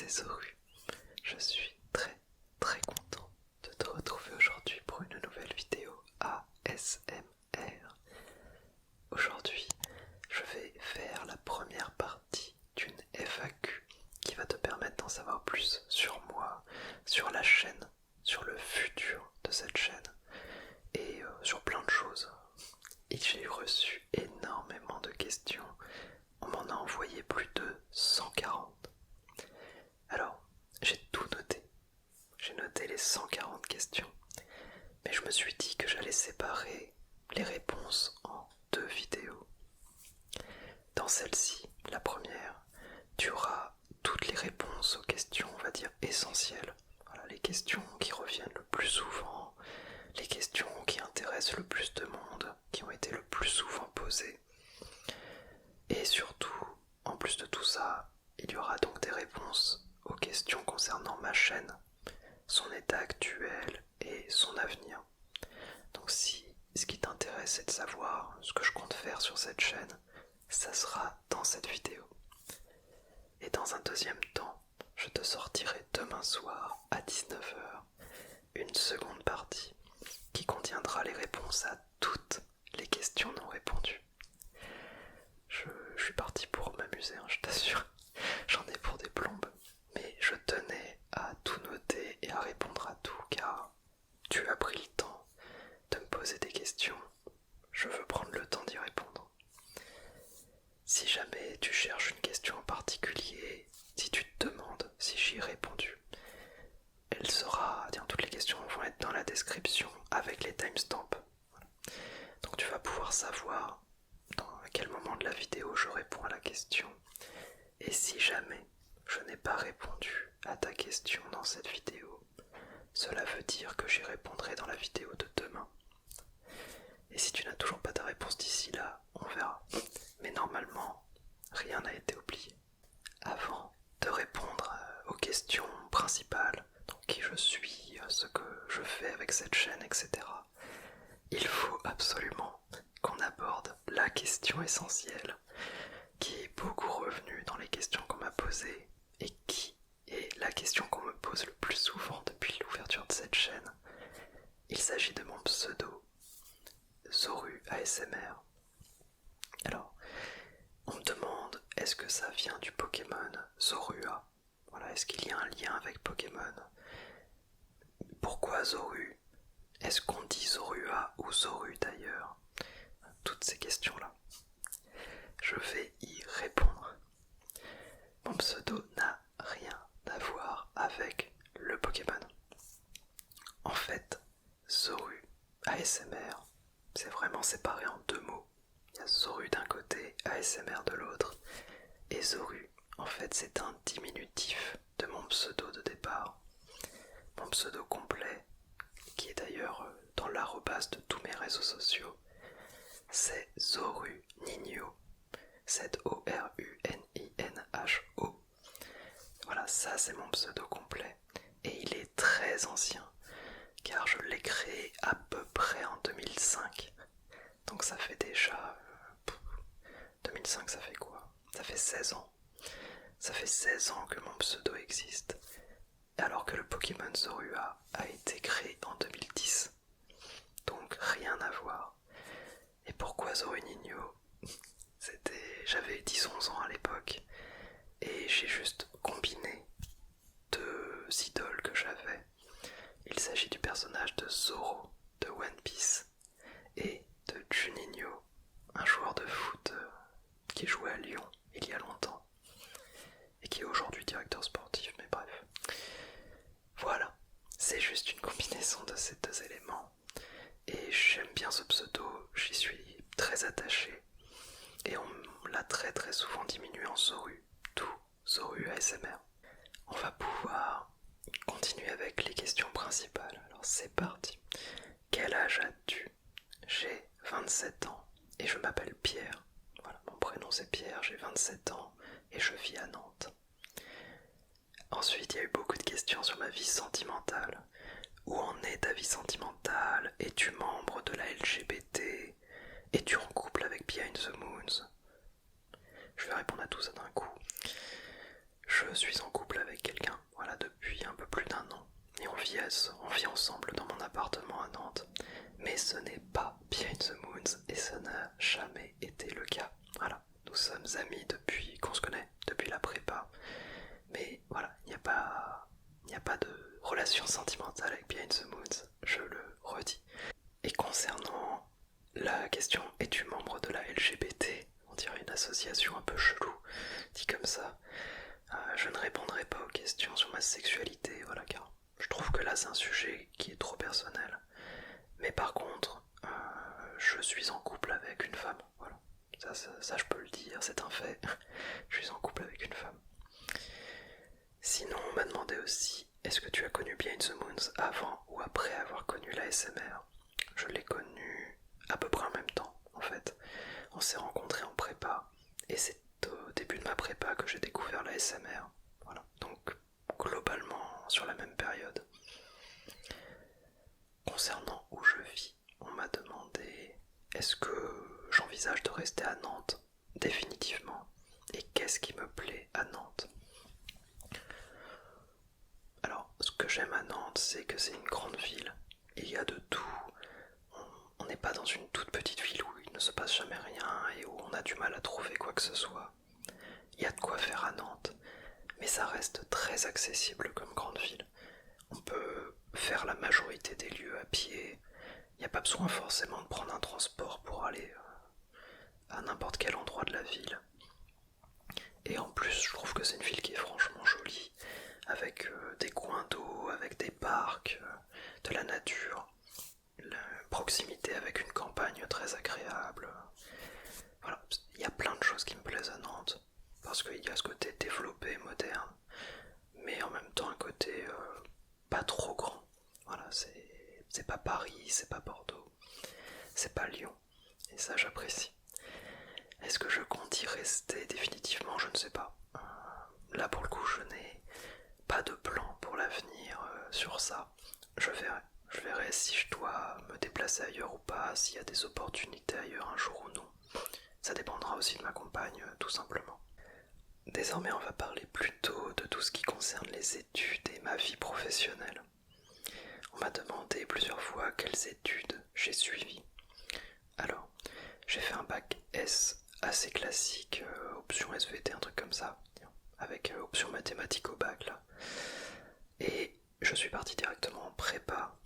c'est Zoru. Je suis très content de te retrouver aujourd'hui pour une nouvelle vidéo ASMR. Aujourd'hui, je vais faire la première partie d'une FAQ qui va te permettre d'en savoir plus sur moi, sur la chaîne, sur le futur de cette chaîne et sur plein de choses. Et j'ai reçu énormément de questions. On m'en a envoyé plus de 140. Alors, j'ai tout noté. J'ai noté les 140 questions. Mais je me suis dit que j'allais séparer les réponses en deux vidéos. Dans celle-ci, la première, tu auras toutes les réponses aux questions, on va dire, essentielles. Voilà, les questions qui reviennent le plus souvent, les questions qui intéressent le plus de monde, qui ont été le plus souvent posées. Et surtout, en plus de tout ça, il y aura donc des réponses aux questions concernant ma chaîne, son état actuel et son avenir. Donc si ce qui t'intéresse c'est de savoir ce que je compte faire sur cette chaîne, ça sera dans cette vidéo. Et dans un deuxième temps, je te sortirai demain soir à 19h une seconde partie qui contiendra les réponses à toutes les questions non répondues. Je suis parti pour m'amuser, hein, je t'assure, j'en ai pour des plombes, mais je tenais à tout noter et à répondre à tout car tu as pris le temps de me poser des questions, je veux prendre le temps d'y répondre. Si jamais tu cherches une question en particulier, si tu te demandes si j'y ai répondu, elle sera, toutes les questions vont être dans la description avec les timestamps. Voilà. Donc tu vas pouvoir savoir à quel moment de la vidéo je réponds à la question. Et si jamais je n'ai pas répondu à ta question dans cette vidéo, cela veut dire que j'y répondrai dans la vidéo de demain. Et si tu n'as toujours pas ta réponse d'ici là, on verra. Mais normalement, rien n'a été oublié. Avant de répondre aux questions principales, donc qui je suis, ce que je fais avec cette chaîne, etc., il faut absolument qu'on aborde la question essentielle qui est beaucoup revenue dans les questions qu'on m'a posées et qui est la question qu'on me pose le plus souvent depuis l'ouverture de cette chaîne. Il s'agit de mon pseudo, Zoru ASMR. Alors, on me demande est-ce que ça vient du Pokémon Zorua? Voilà, est-ce qu'il y a un lien avec Pokémon? Pourquoi Zoru? Est-ce qu'on dit Zorua ou Zoru d'ailleurs? Toutes ces questions-là. Je vais y répondre. Mon pseudo n'a rien à voir avec le Pokémon. En fait, Zoru ASMR, c'est vraiment séparé en deux mots. Il y a Zoru d'un côté, ASMR de l'autre. Et Zoru, en fait, c'est un diminutif de mon pseudo de départ. Mon pseudo complet, qui est d'ailleurs dans l'arrobase de tous mes réseaux sociaux, c'est Zoru Ninho. Z-O-R-U-N-I-N-H-O. Voilà, ça c'est mon pseudo complet. Et il est très ancien, car je l'ai créé à peu près en 2005. Donc ça fait déjà... 2005 ça fait quoi? Ça fait 16 ans. Ça fait 16 ans que mon pseudo existe. Alors que le Pokémon Zorua a été créé en 2010. Donc rien à voir. Et pourquoi Zoru Ninho? J'avais 10-11 ans à l'époque et j'ai juste combiné deux idoles que j'avais. Il s'agit du personnage de Zoro de One Piece et de Juninho, un joueur de foot qui jouait à Lyon il y a longtemps et qui est aujourd'hui directeur sportif, mais bref. Voilà, c'est juste une combinaison de ces deux éléments et j'aime bien ce pseudo, j'y suis très attaché. Et on l'a très souvent diminué en Zoru, tout Zoru ASMR. On va pouvoir continuer avec les questions principales. Alors c'est parti. Quel âge as-tu? J'ai 27 ans et je m'appelle Pierre. Voilà, mon prénom c'est Pierre, j'ai 27 ans et je vis à Nantes. Ensuite, il y a eu beaucoup de questions sur ma vie sentimentale. Où en est ta vie sentimentale? Es-tu membre de la LGBT? Es-tu en couple avec Behind the Moons? Je vais répondre à tout ça d'un coup. je suis en couple avec quelqu'un, voilà, depuis un peu plus d'un an. Et on vit ensemble dans mon appartement à Nantes. Mais ce n'est pas Behind the Moons et ça n'a jamais été le cas. Voilà, nous sommes amis depuis qu'on se connaît, depuis la prépa. Mais voilà, il n'y a pas de relation sentimentale avec Behind the Moons, je le redis. Et concernant la question es-tu membre de la LGBT, on dirait une association un peu chelou, dit comme ça, je ne répondrai pas aux questions sur ma sexualité, voilà, car je trouve que là c'est un sujet qui est trop personnel. Mais par contre, je suis en couple avec une femme, voilà. Ça je peux le dire, c'est un fait. Je suis en couple avec une femme. Sinon, on m'a demandé aussi, est-ce que tu as connu Behind the Moons avant ou après avoir connu l'ASMR? Je l'ai connu à peu près en même temps, en fait. On s'est rencontrés en prépa, et c'est au début de ma prépa que j'ai découvert l'ASMR. Voilà, donc globalement sur la même période. Concernant où je vis, on m'a demandé est-ce que j'envisage de rester à Nantes définitivement et qu'est-ce qui me plaît à Nantes. Alors, ce que j'aime à Nantes, c'est que c'est une grande ville, il y a de tout. On n'est pas dans une toute petite ville où il ne se passe jamais rien et où on a du mal à trouver quoi que ce soit. Il y a de quoi faire à Nantes, mais ça reste très accessible comme grande ville. On peut faire la majorité des lieux à pied, il n'y a pas besoin forcément de prendre un transport pour aller à n'importe quel endroit de la ville. Et en plus, je trouve que c'est une ville qui est franchement jolie, avec des coins d'eau, avec des parcs, de la nature, la proximité avec une campagne très agréable. Voilà, il y a plein de choses qui me plaisent à Nantes, parce qu'il y a ce côté développé, moderne, mais en même temps un côté pas trop grand. Voilà, c'est pas Paris, c'est pas Bordeaux, c'est pas Lyon, et ça j'apprécie. Est-ce que je compte y rester définitivement? Je ne sais pas. Là pour le coup je n'ai pas de plan pour l'avenir sur ça. Je verrai. Je verrai si je dois me déplacer ailleurs ou pas, s'il y a des opportunités ailleurs un jour ou non. Ça dépendra aussi de ma compagne, tout simplement. Désormais, on va parler plutôt de tout ce qui concerne les études et ma vie professionnelle. On m'a demandé plusieurs fois quelles études j'ai suivies. Alors, j'ai fait un bac S assez classique, option SVT, un truc comme ça, avec option mathématiques au bac là. Et je suis parti directement en prépa,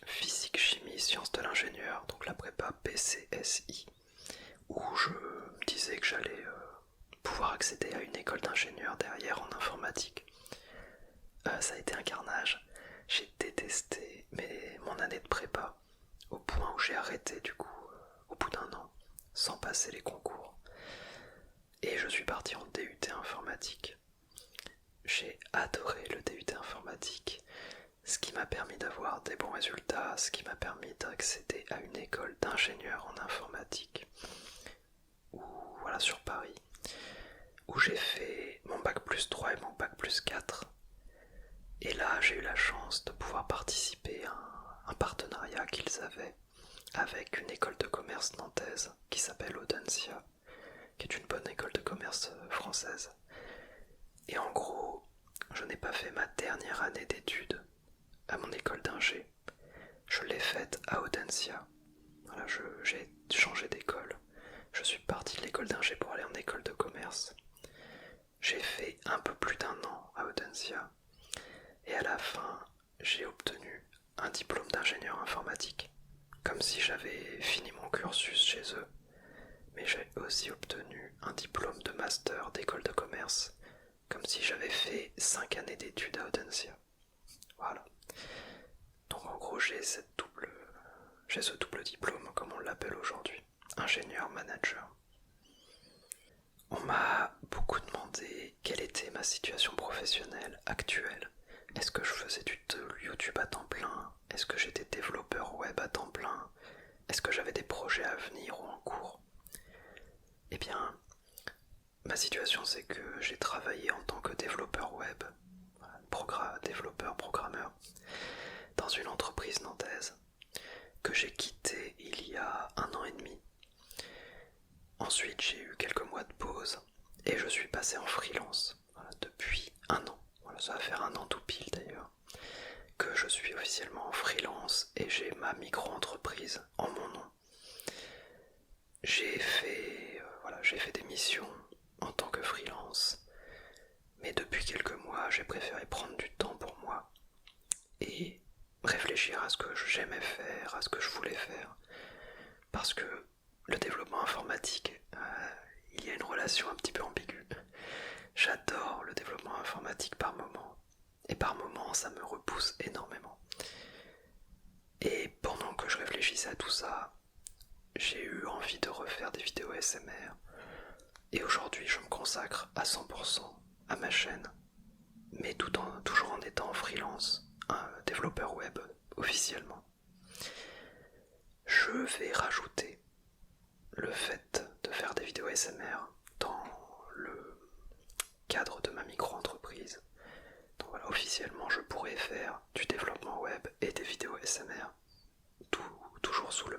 physique, chimie, sciences de l'ingénieur, donc la prépa PCSI, où je me disais que j'allais pouvoir accéder à une école d'ingénieur derrière en informatique. Ça a été un carnage, j'ai détesté mon année de prépa, au point où j'ai arrêté du coup, au bout d'un an, sans passer les concours. Et je suis parti en DUT informatique. J'ai adoré le DUT informatique, ce qui m'a permis d'avoir des bons résultats, ce qui m'a permis d'accéder à une école d'ingénieur en informatique, voilà, sur Paris, où j'ai fait mon bac plus 3 et mon bac plus 4. Et là, j'ai eu la chance de pouvoir participer à un partenariat qu'ils avaient avec une école de commerce nantaise qui s'appelle Audencia, qui est une bonne école de commerce française. Et en gros, je n'ai pas fait ma dernière année d'études à mon école d'ingé. Je l'ai faite à Audencia. Voilà, j'ai changé d'école. Je suis parti de l'école d'ingé pour aller en école de commerce. J'ai fait un peu plus d'un an à Audencia. Et à la fin, j'ai obtenu un diplôme d'ingénieur informatique, comme si j'avais fini mon cursus chez eux. Mais j'ai aussi obtenu un diplôme de master d'école de commerce, comme si j'avais fait 5 années d'études à Audencia. Voilà. Donc en gros, j'ai ce double diplôme, comme on l'appelle aujourd'hui, ingénieur manager. On m'a beaucoup demandé quelle était ma situation professionnelle actuelle. Est-ce que je faisais du YouTube à temps plein? Est-ce que j'étais développeur web à temps plein? Est-ce que j'avais des projets à venir ou en cours? Eh bien, ma situation c'est que j'ai travaillé en tant que développeur web, développeur programmeur, dans une entreprise nantaise que j'ai quittée il y a 1 an et demi. Ensuite j'ai eu quelques mois de pause et je suis passé en freelance. Voilà, depuis 1 ça va faire 1 an tout pile d'ailleurs, que je suis officiellement en freelance et j'ai ma micro-entreprise en mon nom. J'ai fait, j'ai fait des missions en tant que freelance, mais depuis quelques mois j'ai préféré prendre du temps pour moi et réfléchir à ce que j'aimais faire, à ce que je voulais faire, parce que le développement informatique, il y a une relation un petit peu ambiguë. J'adore le développement informatique par moment, et par moment ça me repousse énormément. Et pendant que je réfléchissais à tout ça, j'ai eu envie de refaire des vidéos ASMR, et aujourd'hui je me consacre à 100% à ma chaîne, mais toujours en étant freelance, un développeur web officiellement. Je vais rajouter le fait de faire des vidéos ASMR dans le cadre de ma micro-entreprise. Donc voilà, officiellement je pourrais faire du développement web et des vidéos ASMR, toujours sous la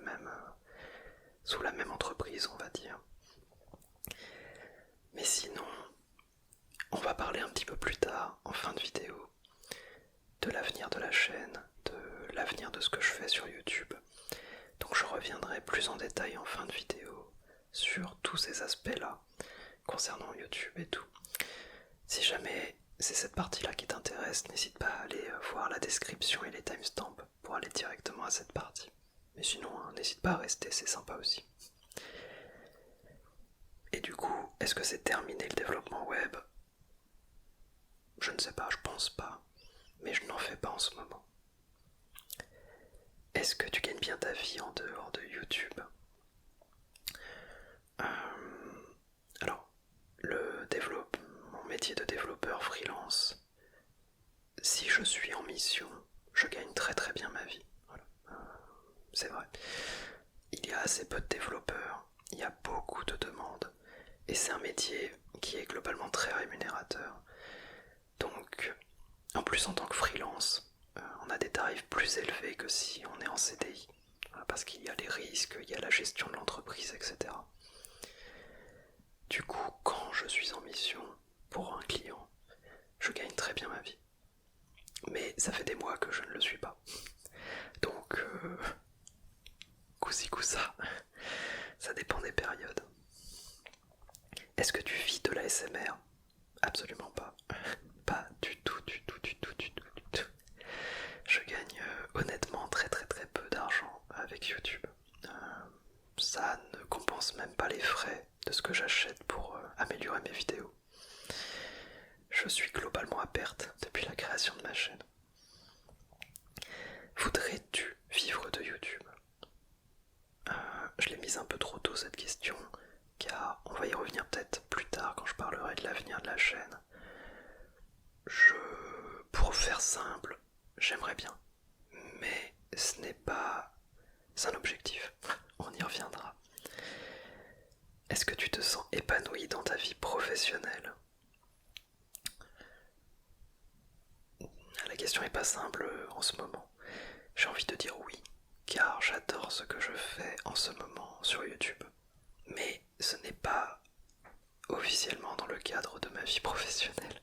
même entreprise, on va dire. Mais sinon, on va parler un petit peu plus tard, en fin de vidéo, de l'avenir de la chaîne, de l'avenir de ce que je fais sur YouTube. Donc je reviendrai plus en détail en fin de vidéo sur tous ces aspects-là, concernant YouTube et tout. Si jamais c'est cette partie-là qui t'intéresse, n'hésite pas à aller voir la description et les timestamps pour aller directement à cette partie. Mais sinon, n'hésite pas à rester, c'est sympa aussi. Et du coup, est-ce que c'est terminé le développement web? Je ne sais pas, je pense pas, mais je n'en fais pas en ce moment. Est-ce que tu gagnes bien ta vie en dehors de YouTube? Alors, mon métier de développeur freelance, si je suis en mission, je gagne très très bien ma vie. Voilà. C'est vrai. Il y a assez peu de développeurs, il y a beaucoup de demandes, et c'est un métier qui est globalement très rémunérateur. Donc, en plus en tant que freelance, on a des tarifs plus élevés que si on est en CDI, parce qu'il y a les risques, il y a la gestion de l'entreprise, etc. Du coup, quand je suis en mission pour un client, je gagne très bien ma vie. Mais ça fait des mois que je ne le suis pas. Donc, coup-ci, coup-ça, ça dépend des périodes. Est-ce que tu vis de la SMR? Absolument pas. Pas du tout, du tout, du tout, du tout, du tout. Je gagne honnêtement très très très peu d'argent avec YouTube. Ça ne compense même pas les frais de ce que j'achète pour améliorer mes vidéos. Je suis globalement à perte depuis la création de ma chaîne. Voudrais-tu vivre de YouTube? Je l'ai mise un peu trop tôt cette question, car on va y revenir peut-être plus tard quand je parlerai de l'avenir de la chaîne. Pour faire simple, j'aimerais bien, mais ce n'est pas un objectif. On y reviendra. Est-ce que tu te sens épanoui dans ta vie professionnelle? La question n'est pas simple en ce moment. J'ai envie de dire oui, car j'adore ce que je fais en ce moment sur YouTube. Mais ce n'est pas officiellement dans le cadre de ma vie professionnelle.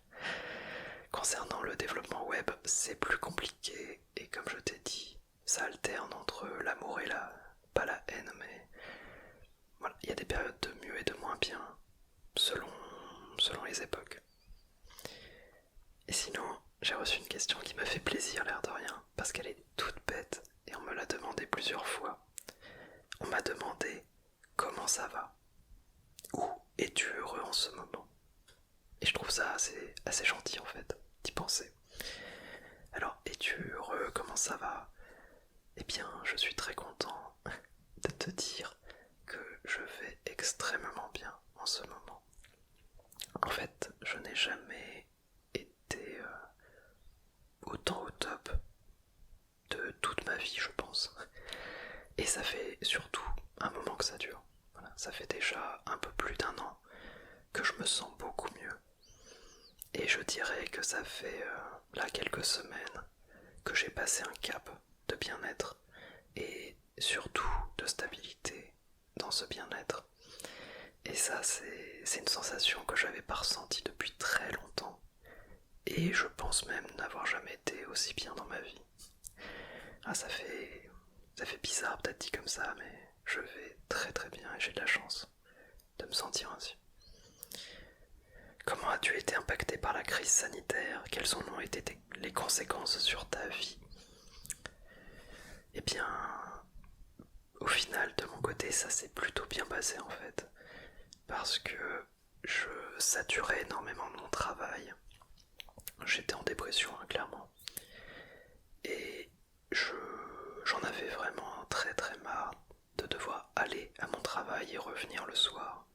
Concernant le développement web, c'est plus compliqué et comme je t'ai dit, ça alterne entre l'amour et pas la haine, mais voilà, il y a des périodes de mieux et de moins bien selon les époques. Et sinon, j'ai reçu une question qui me fait plaisir, l'air de rien, parce qu'elle est toute bête et on me l'a demandé plusieurs fois. On m'a demandé comment ça va, où es-tu heureux en ce moment? Et je trouve ça assez gentil en fait, d'y penser. Alors, es-tu heureux? Comment ça va? Eh bien, je suis très content de te dire que je vais extrêmement bien en ce moment. En fait, je n'ai jamais été autant au top de toute ma vie, je pense. Et ça fait surtout un moment que ça dure. Voilà, ça fait déjà un peu plus d'1 an que je me sens beaucoup mieux. Et je dirais que ça fait là quelques semaines que j'ai passé un cap de bien-être et surtout de stabilité dans ce bien-être. Et ça, c'est une sensation que j'avais pas ressentie depuis très longtemps. Et je pense même n'avoir jamais été aussi bien dans ma vie. Ah, ça fait bizarre peut-être dit comme ça, mais je vais très très bien et j'ai de la chance de me sentir ainsi. Comment as-tu été impacté par la crise sanitaire? Quelles ont été les conséquences sur ta vie? Eh bien, au final, de mon côté, ça s'est plutôt bien passé en fait. Parce que je saturais énormément de mon travail. J'étais en dépression, hein, clairement. Et j'en avais vraiment très très marre de devoir aller à mon travail et revenir le soir.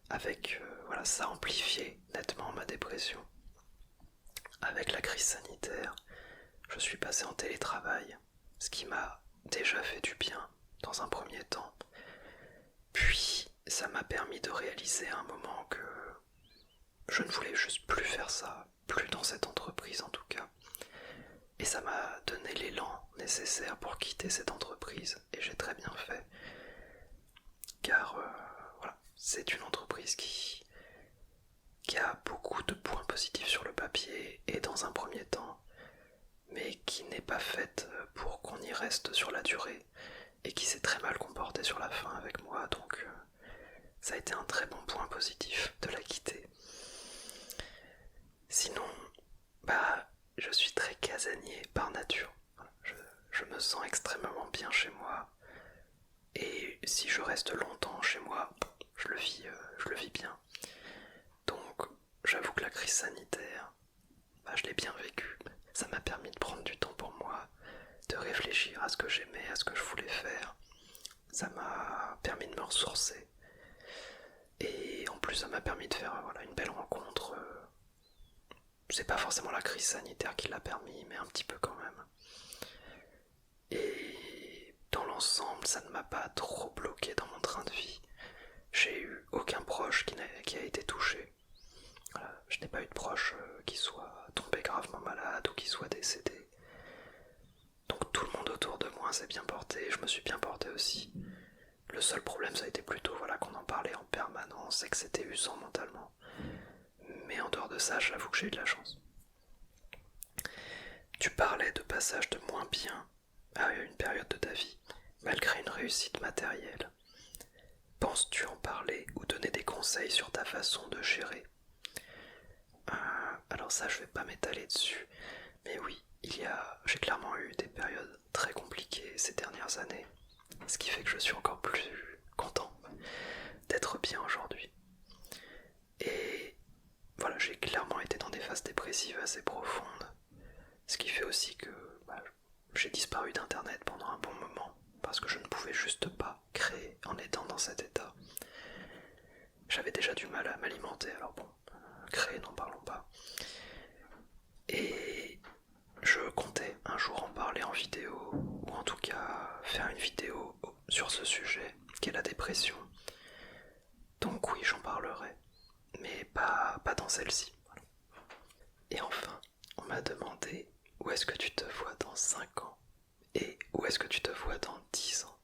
Avec, voilà, ça amplifiait nettement ma dépression. Avec la crise sanitaire, je suis passé en télétravail, ce qui m'a déjà fait du bien dans un premier temps. Puis, ça m'a permis de réaliser à un moment que je ne voulais juste plus faire ça, plus dans cette entreprise en tout cas. Et ça m'a donné l'élan nécessaire pour quitter cette entreprise, et j'ai très bien fait. Car voilà, c'est une entreprise qui a beaucoup de points positifs sur le papier et dans un premier temps, mais qui n'est pas faite pour qu'on y reste sur la durée et qui s'est très mal comportée sur la fin avec moi, donc ça a été un très bon point positif de la quitter. Sinon, je suis très casanier par nature. Voilà, je me sens extrêmement bien chez moi et si je reste longtemps chez moi, je le vis bien. Donc j'avoue que la crise sanitaire, je l'ai bien vécue. Ça m'a permis de prendre du temps pour moi, de réfléchir à ce que j'aimais, à ce que je voulais faire. Ça m'a permis de me ressourcer. Et en plus ça m'a permis de faire une belle rencontre. C'est pas forcément la crise sanitaire qui l'a permis, mais un petit peu quand même. Et dans l'ensemble, ça ne m'a pas trop bloqué dans mon train de vie. J'ai eu aucun proche qui a été touché. Voilà, je n'ai pas eu de proche qui soit tombé gravement malade ou qui soit décédé. Donc tout le monde autour de moi s'est bien porté, je me suis bien porté aussi. Le seul problème ça a été plutôt qu'on en parlait en permanence et que c'était usant mentalement. Mais en dehors de ça, j'avoue que j'ai eu de la chance. Tu parlais de passage de moins bien à une période de ta vie, malgré une réussite matérielle. Penses-tu en parler ou donner des conseils sur ta façon de gérer? Alors ça, je vais pas m'étaler dessus, mais oui, j'ai clairement eu des périodes très compliquées ces dernières années, ce qui fait que je suis encore plus content d'être bien aujourd'hui. Et voilà, j'ai clairement été dans des phases dépressives assez profondes, ce qui fait aussi que j'ai disparu d'internet pendant un bon moment, parce que je ne pouvais juste pas créer en étant dans cet état. J'avais déjà du mal à m'alimenter, alors bon, créer, n'en parlons pas. Et je comptais un jour en parler en vidéo, ou en tout cas faire une vidéo sur ce sujet, qu'est la dépression. Donc oui, j'en parlerai, mais pas dans celle-ci. Voilà. Et enfin, on m'a demandé où est-ce que tu te vois dans 5 ans et où est-ce que tu te vois dans 10 ans.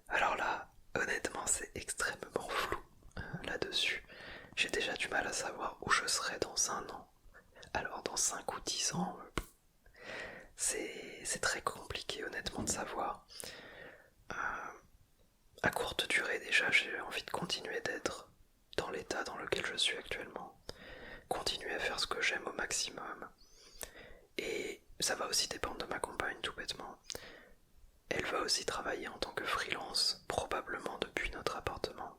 Alors là, honnêtement, c'est extrêmement flou là-dessus. J'ai déjà du mal à savoir où je serai dans 1 an. Alors dans 5 ou 10 ans, c'est très compliqué honnêtement de savoir. À courte durée déjà, j'ai envie de continuer d'être dans l'état dans lequel je suis actuellement. Continuer à faire ce que j'aime au maximum. Et ça va aussi dépendre de ma compagne tout bêtement. Elle va aussi travailler en tant que freelance, probablement depuis notre appartement.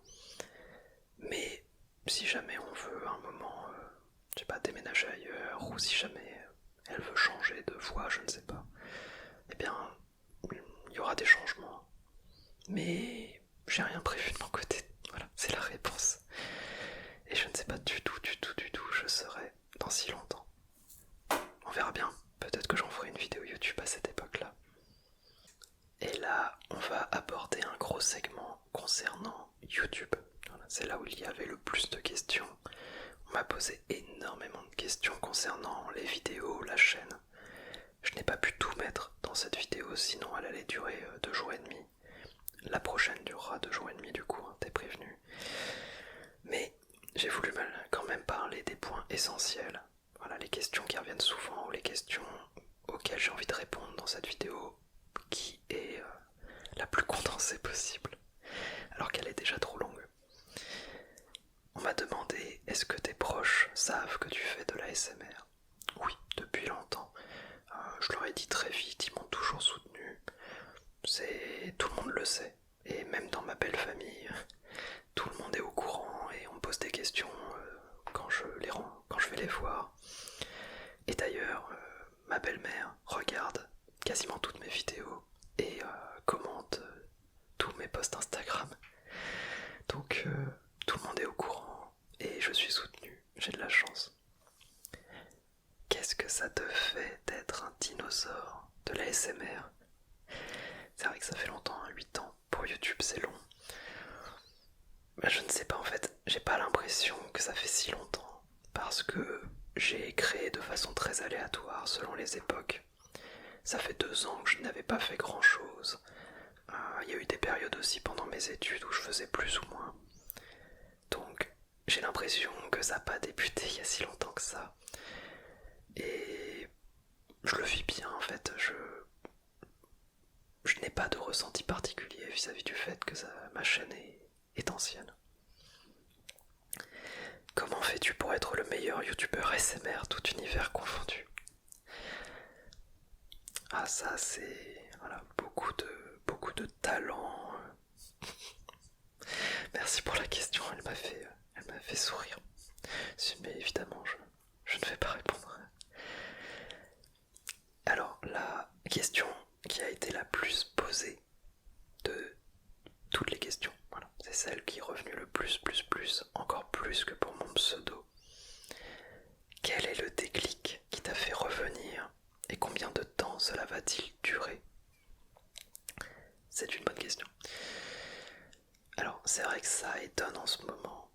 Mais si jamais on veut un moment, je sais pas, déménager ailleurs, ou si jamais elle veut changer de voie, je ne sais pas, eh bien, il y aura des changements. Mais j'ai rien prévu de mon côté. Voilà, c'est la réponse. Et je ne sais pas du tout où je serai dans si longtemps. On verra bien. Peut-être que j'en ferai une vidéo YouTube à cette époque-là. Et là, on va aborder un gros segment concernant YouTube. Voilà, c'est là où il y avait le plus de questions. On m'a posé énormément de questions concernant les vidéos, la chaîne. Je n'ai pas pu tout mettre dans cette vidéo, sinon elle allait durer 2 jours et demi. La prochaine durera 2 jours et demi du coup, hein, t'es prévenu. Mais j'ai voulu quand même parler des points essentiels. voilà, les questions qui reviennent souvent ou les questions auxquelles j'ai envie de répondre dans cette vidéo qui est la plus condensée possible, alors qu'elle est déjà trop longue. On m'a demandé, est-ce que tes proches savent que tu fais de l'ASMR? Oui, depuis longtemps. Je leur ai dit très vite, ils m'ont toujours soutenu. Tout le monde le sait. Et même dans ma belle famille, tout le monde est au courant et on me pose des questions quand je vais les voir. Et d'ailleurs, ma belle-mère regarde quasiment toutes mes vidéos et commente tous mes posts Instagram. Donc tout le monde est au courant et je suis soutenu, j'ai de la chance. Qu'est-ce que ça te fait d'être un dinosaure de l'ASMR? C'est vrai que ça fait longtemps, 8 ans. Pour YouTube c'est long. Ben, je ne sais pas en fait, j'ai pas l'impression que ça fait si longtemps. Parce que j'ai créé de façon très aléatoire selon les époques. Ça fait 2 ans que je n'avais pas fait grand chose. Il y a eu des périodes aussi pendant mes études où je faisais plus ou moins. Donc j'ai l'impression que ça n'a pas débuté il y a si longtemps que ça. Et je le vis bien en fait, je n'ai pas de ressenti particulier vis-à-vis du fait que ma chaîne est ancienne. Comment fais-tu pour être le meilleur youtubeur SMR, tout univers confondu? Ah ça c'est voilà, beaucoup de talent. Merci pour la question, elle m'a fait sourire. Mais évidemment je ne vais pas répondre. Alors la question qui a été la plus posée de toutes les questions, voilà, c'est celle qui est revenue le plus, encore plus que pour mon pseudo. Quel est le déclic qui t'a fait revenir et combien de temps cela va-t-il durer? C'est une bonne question. Alors c'est vrai que ça étonne en ce moment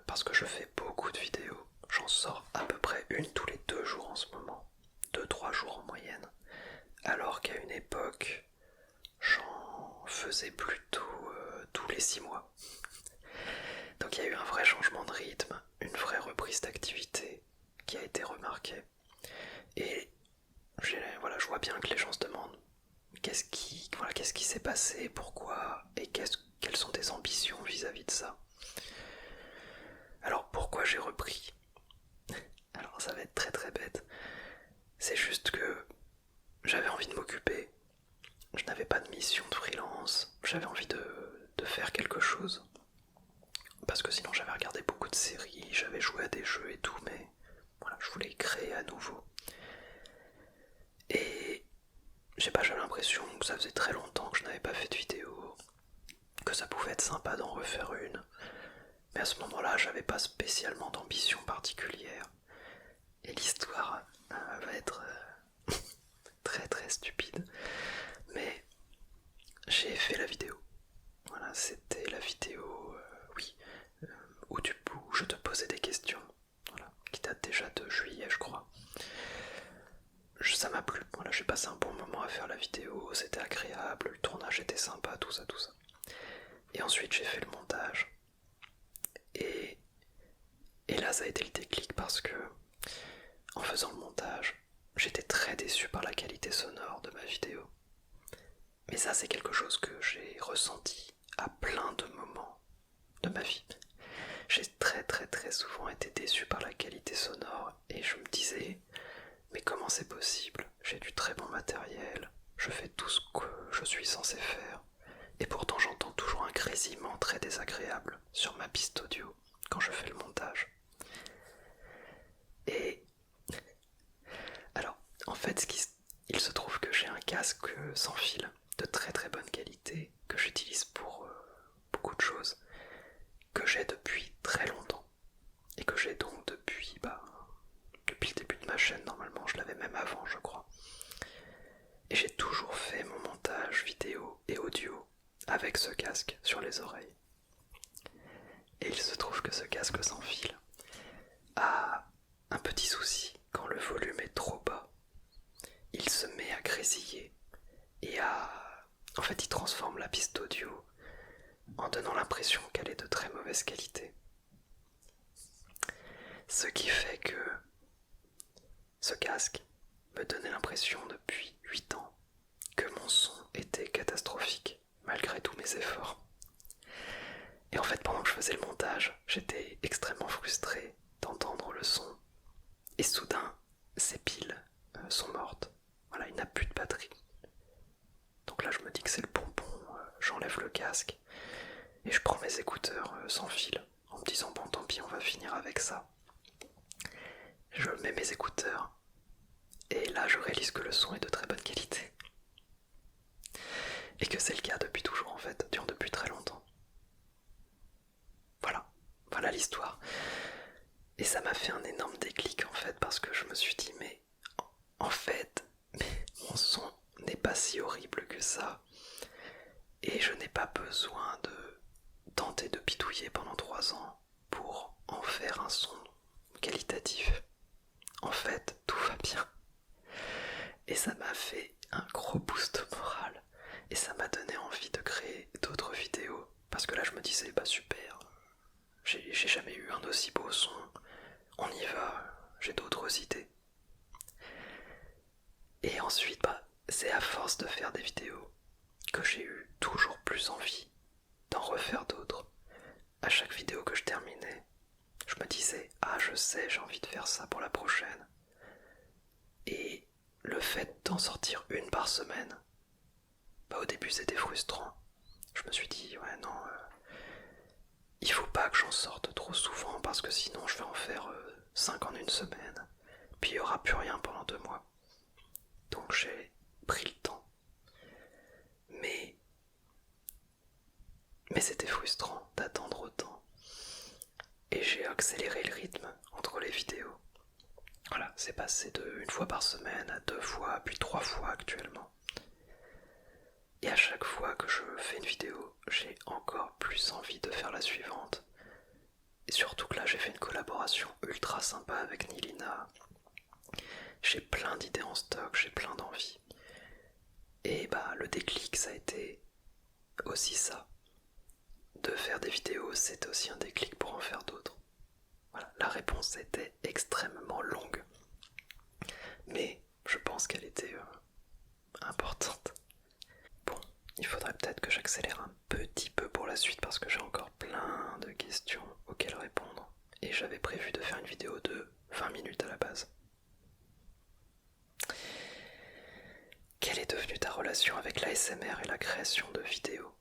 parce que je fais beaucoup de vidéos. J'en sors à peu près une tous les 2 jours en ce moment, 2-3 jours en moyenne. Alors qu'à une époque, j'en faisais plutôt tous les 6 mois. Donc il y a eu un vrai changement de rythme, une vraie reprise d'activité qui a été remarquée. Et je vois bien que les gens se demandent qu'est-ce qui s'est passé, pourquoi, et quelles sont tes ambitions vis-à-vis de ça. Alors pourquoi j'ai repris? Alors ça va être très très bête. C'est juste que j'avais envie de m'occuper. Je n'avais pas de mission de freelance. J'avais envie de faire quelque chose. Parce que sinon j'avais regardé beaucoup de séries, j'avais joué à des jeux et tout, mais voilà, je voulais créer à nouveau. Et j'avais l'impression que ça faisait très longtemps que je n'avais pas fait de vidéo, que ça pouvait être sympa d'en refaire une. Mais à ce moment-là, j'avais pas spécialement d'ambition particulière. Et l'histoire va être très très stupide. Mais j'ai fait la vidéo. Voilà, c'était la vidéo, où je te posais des questions. Voilà, qui date déjà de juillet, je crois. Ça m'a plu. Voilà, j'ai passé un bon moment à faire la vidéo. C'était agréable, le tournage était sympa, tout ça. Et ensuite, j'ai fait le montage. Et là, ça a été le déclic parce que, en faisant le montage, j'étais très déçu par la qualité sonore de ma vidéo. Mais ça, c'est quelque chose que j'ai ressenti à plein de moments de ma vie. J'ai très souvent été déçu par la qualité sonore et je me disais, mais comment c'est possible? J'ai du très bon matériel, je fais tout ce que je suis censé faire, et pourtant j'entends toujours un grésillement très désagréable sur ma piste audio quand je fais le montage. Et alors, en fait, il se trouve que j'ai un casque sans fil de très bonne qualité que j'utilise pour beaucoup de choses, que j'ai depuis très longtemps et que j'ai donc depuis le début de ma chaîne. Normalement je l'avais même avant, je crois, et j'ai toujours fait mon montage vidéo et audio avec ce casque sur les oreilles. Et il se trouve que ce casque sans fil a un petit souci. Quand le volume est trop bas, il se met à grésiller et en fait il transforme la piste audio en donnant l'impression qu'elle est de très mauvaise qualité. Ce qui fait que ce casque me donnait l'impression depuis 8 ans que mon son était catastrophique malgré tous mes efforts. Et en fait, pendant que je faisais le montage, j'étais extrêmement frustré d'entendre le son. Et soudain, ces piles sont mortes. Voilà, il n'a plus de batterie. Donc là, je me dis que c'est le bonbon, j'enlève le casque et je prends mes écouteurs sans fil en me disant bon, tant pis, on va finir avec ça. Je mets mes écouteurs et là, je réalise que le son est de très bonne qualité. Et que c'est le cas depuis toujours en fait, depuis très longtemps. Voilà l'histoire. Et ça m'a fait un énorme déclic en fait, parce que je me suis dit mais en fait, mon son n'est pas si horrible que ça. Et je n'ai pas besoin de tenter de bidouiller pendant 3 ans pour en faire un son qualitatif. En fait, tout va bien. Et ça m'a fait un gros boost moral. Et ça m'a donné envie de créer d'autres vidéos. Parce que là je me disais, bah super, j'ai jamais eu un aussi beau son. On y va, j'ai d'autres idées. Et ensuite, c'est à force de faire des vidéos que j'ai eu toujours plus envie d'en refaire d'autres. À chaque vidéo que je terminais, je me disais, ah je sais, j'ai envie de faire ça pour la prochaine. Et le fait d'en sortir une par semaine, au début c'était frustrant. Je me suis dit, ouais non, il faut pas que j'en sorte trop souvent parce que sinon je vais en faire 5 en une semaine. Puis il n'y aura plus rien pendant 2 mois. Donc j'ai pris le temps. Mais c'était frustrant d'attendre autant. Et j'ai accéléré le rythme entre les vidéos. Voilà, c'est passé de 1 fois par semaine à 2 fois, puis 3 fois actuellement. Et à chaque fois que je fais une vidéo, j'ai encore plus envie de faire la suivante. Et surtout que là, j'ai fait une collaboration ultra sympa avec Nilina. J'ai plein d'idées en stock, j'ai plein d'envies. Et le déclic, ça a été aussi ça. De faire des vidéos, c'est aussi un déclic pour en faire d'autres. Voilà, la réponse était extrêmement longue. Mais je pense qu'elle était importante. Bon, il faudrait peut-être que j'accélère un petit peu pour la suite parce que j'ai encore plein de questions auxquelles répondre. Et j'avais prévu de faire une vidéo de 20 minutes à la base. Quelle est devenue ta relation avec l'ASMR et la création de vidéos?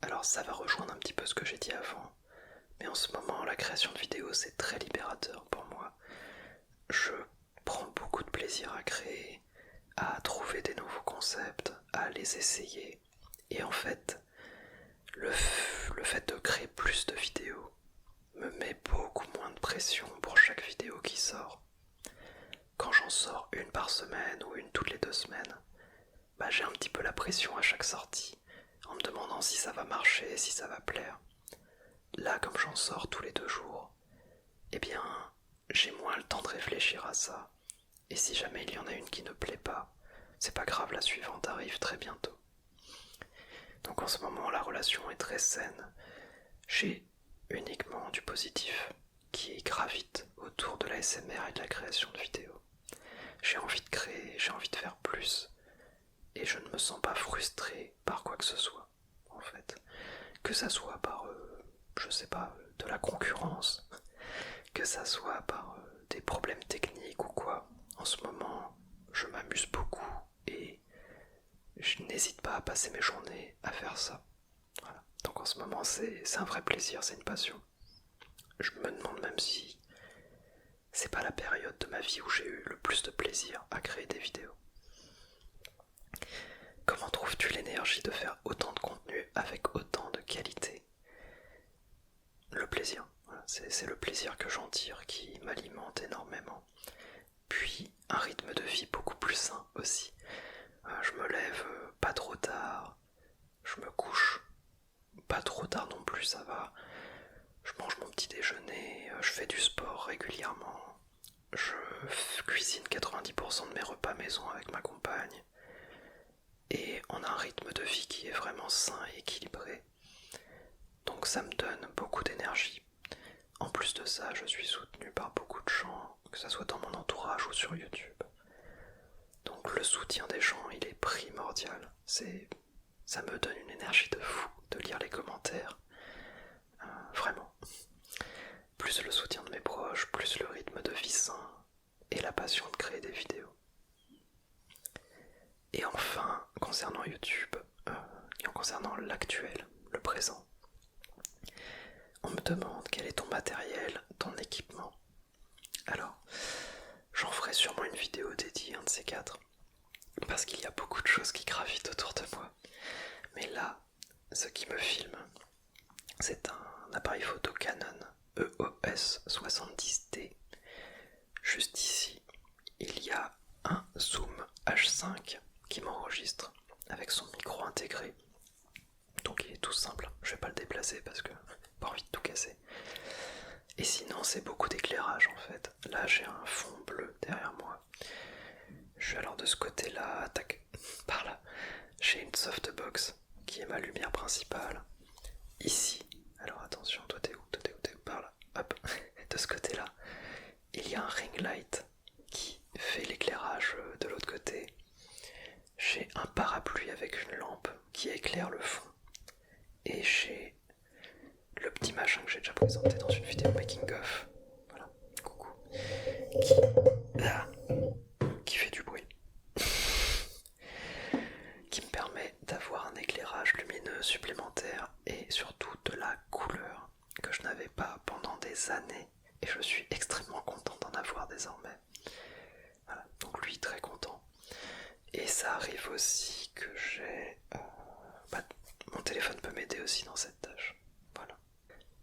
Alors ça va rejoindre un petit peu ce que j'ai dit avant, mais en ce moment la création de vidéos c'est très libérateur pour moi. Je prends beaucoup de plaisir à créer, à trouver des nouveaux concepts, à les essayer. Et en fait, le fait de créer plus de vidéos me met beaucoup moins de pression pour chaque vidéo qui sort. Quand j'en sors une par semaine ou une toutes les 2 semaines, j'ai un petit peu la pression à chaque sortie, en me demandant si ça va marcher, si ça va plaire. Là, comme j'en sors tous les 2 jours, j'ai moins le temps de réfléchir à ça. Et si jamais il y en a une qui ne plaît pas, c'est pas grave, la suivante arrive très bientôt. Donc en ce moment, la relation est très saine. J'ai uniquement du positif qui gravite autour de l'ASMR et de la création de vidéos. J'ai envie de créer, j'ai envie de faire plus. Et je ne me sens pas frustré par quoi que ce soit, en fait. Que ça soit par, de la concurrence, que ça soit par des problèmes techniques ou quoi. En ce moment, je m'amuse beaucoup et je n'hésite pas à passer mes journées à faire ça. Voilà. Donc en ce moment, c'est un vrai plaisir, c'est une passion. Je me demande même si c'est pas la période de ma vie où j'ai eu le plus de plaisir à créer des vidéos. Comment trouves-tu l'énergie de faire autant de contenu avec autant de qualité? Le plaisir, voilà, c'est le plaisir que j'en tire qui m'alimente énormément. Puis un rythme de vie beaucoup plus sain aussi. Je me lève pas trop tard, je me couche pas trop tard non plus, ça va. Je mange mon petit déjeuner, je fais du sport régulièrement, je cuisine 90% de mes repas maison avec ma compagne. Et on a un rythme de vie qui est vraiment sain et équilibré. Donc ça me donne beaucoup d'énergie. en plus de ça, je suis soutenu par beaucoup de gens, que ce soit dans mon entourage ou sur YouTube. Donc le soutien des gens, il est primordial. Ça me donne une énergie de fou de lire les commentaires. Vraiment. Plus le soutien de mes proches, plus le rythme de vie sain et la passion de créer des vidéos. Et enfin, concernant YouTube, et en concernant l'actuel, le présent, on me demande quel est ton matériel, ton équipement. Alors, j'en ferai sûrement une vidéo dédiée, un de ces quatre, parce qu'il y a beaucoup de choses qui gravitent autour de moi. Mais là, ce qui me filme, c'est un appareil photo Canon EOS 70D. Juste ici, il y a un zoom H5 qui m'enregistre avec son micro intégré. Donc il est tout simple, je vais pas le déplacer parce que pas envie de tout casser. Et sinon c'est beaucoup d'éclairage en fait. Là j'ai un fond bleu derrière moi. Je suis alors de ce côté là, tac, par là. J'ai une softbox qui est ma lumière principale. Ici, alors attention, toi t'es où, par là, hop, de ce côté là. Il y a un ring light qui fait l'éclairage de l'autre côté. J'ai un parapluie avec une lampe qui éclaire le fond. Et j'ai le petit machin que j'ai déjà présenté dans une vidéo making of. Voilà, coucou. Qui fait du bruit. Qui me permet d'avoir un éclairage lumineux supplémentaire et surtout de la couleur que je n'avais pas pendant des années. Et je suis extrêmement content d'en avoir désormais. Voilà, donc lui très content. Et ça arrive aussi que j'ai... mon téléphone peut m'aider aussi dans cette tâche. Voilà.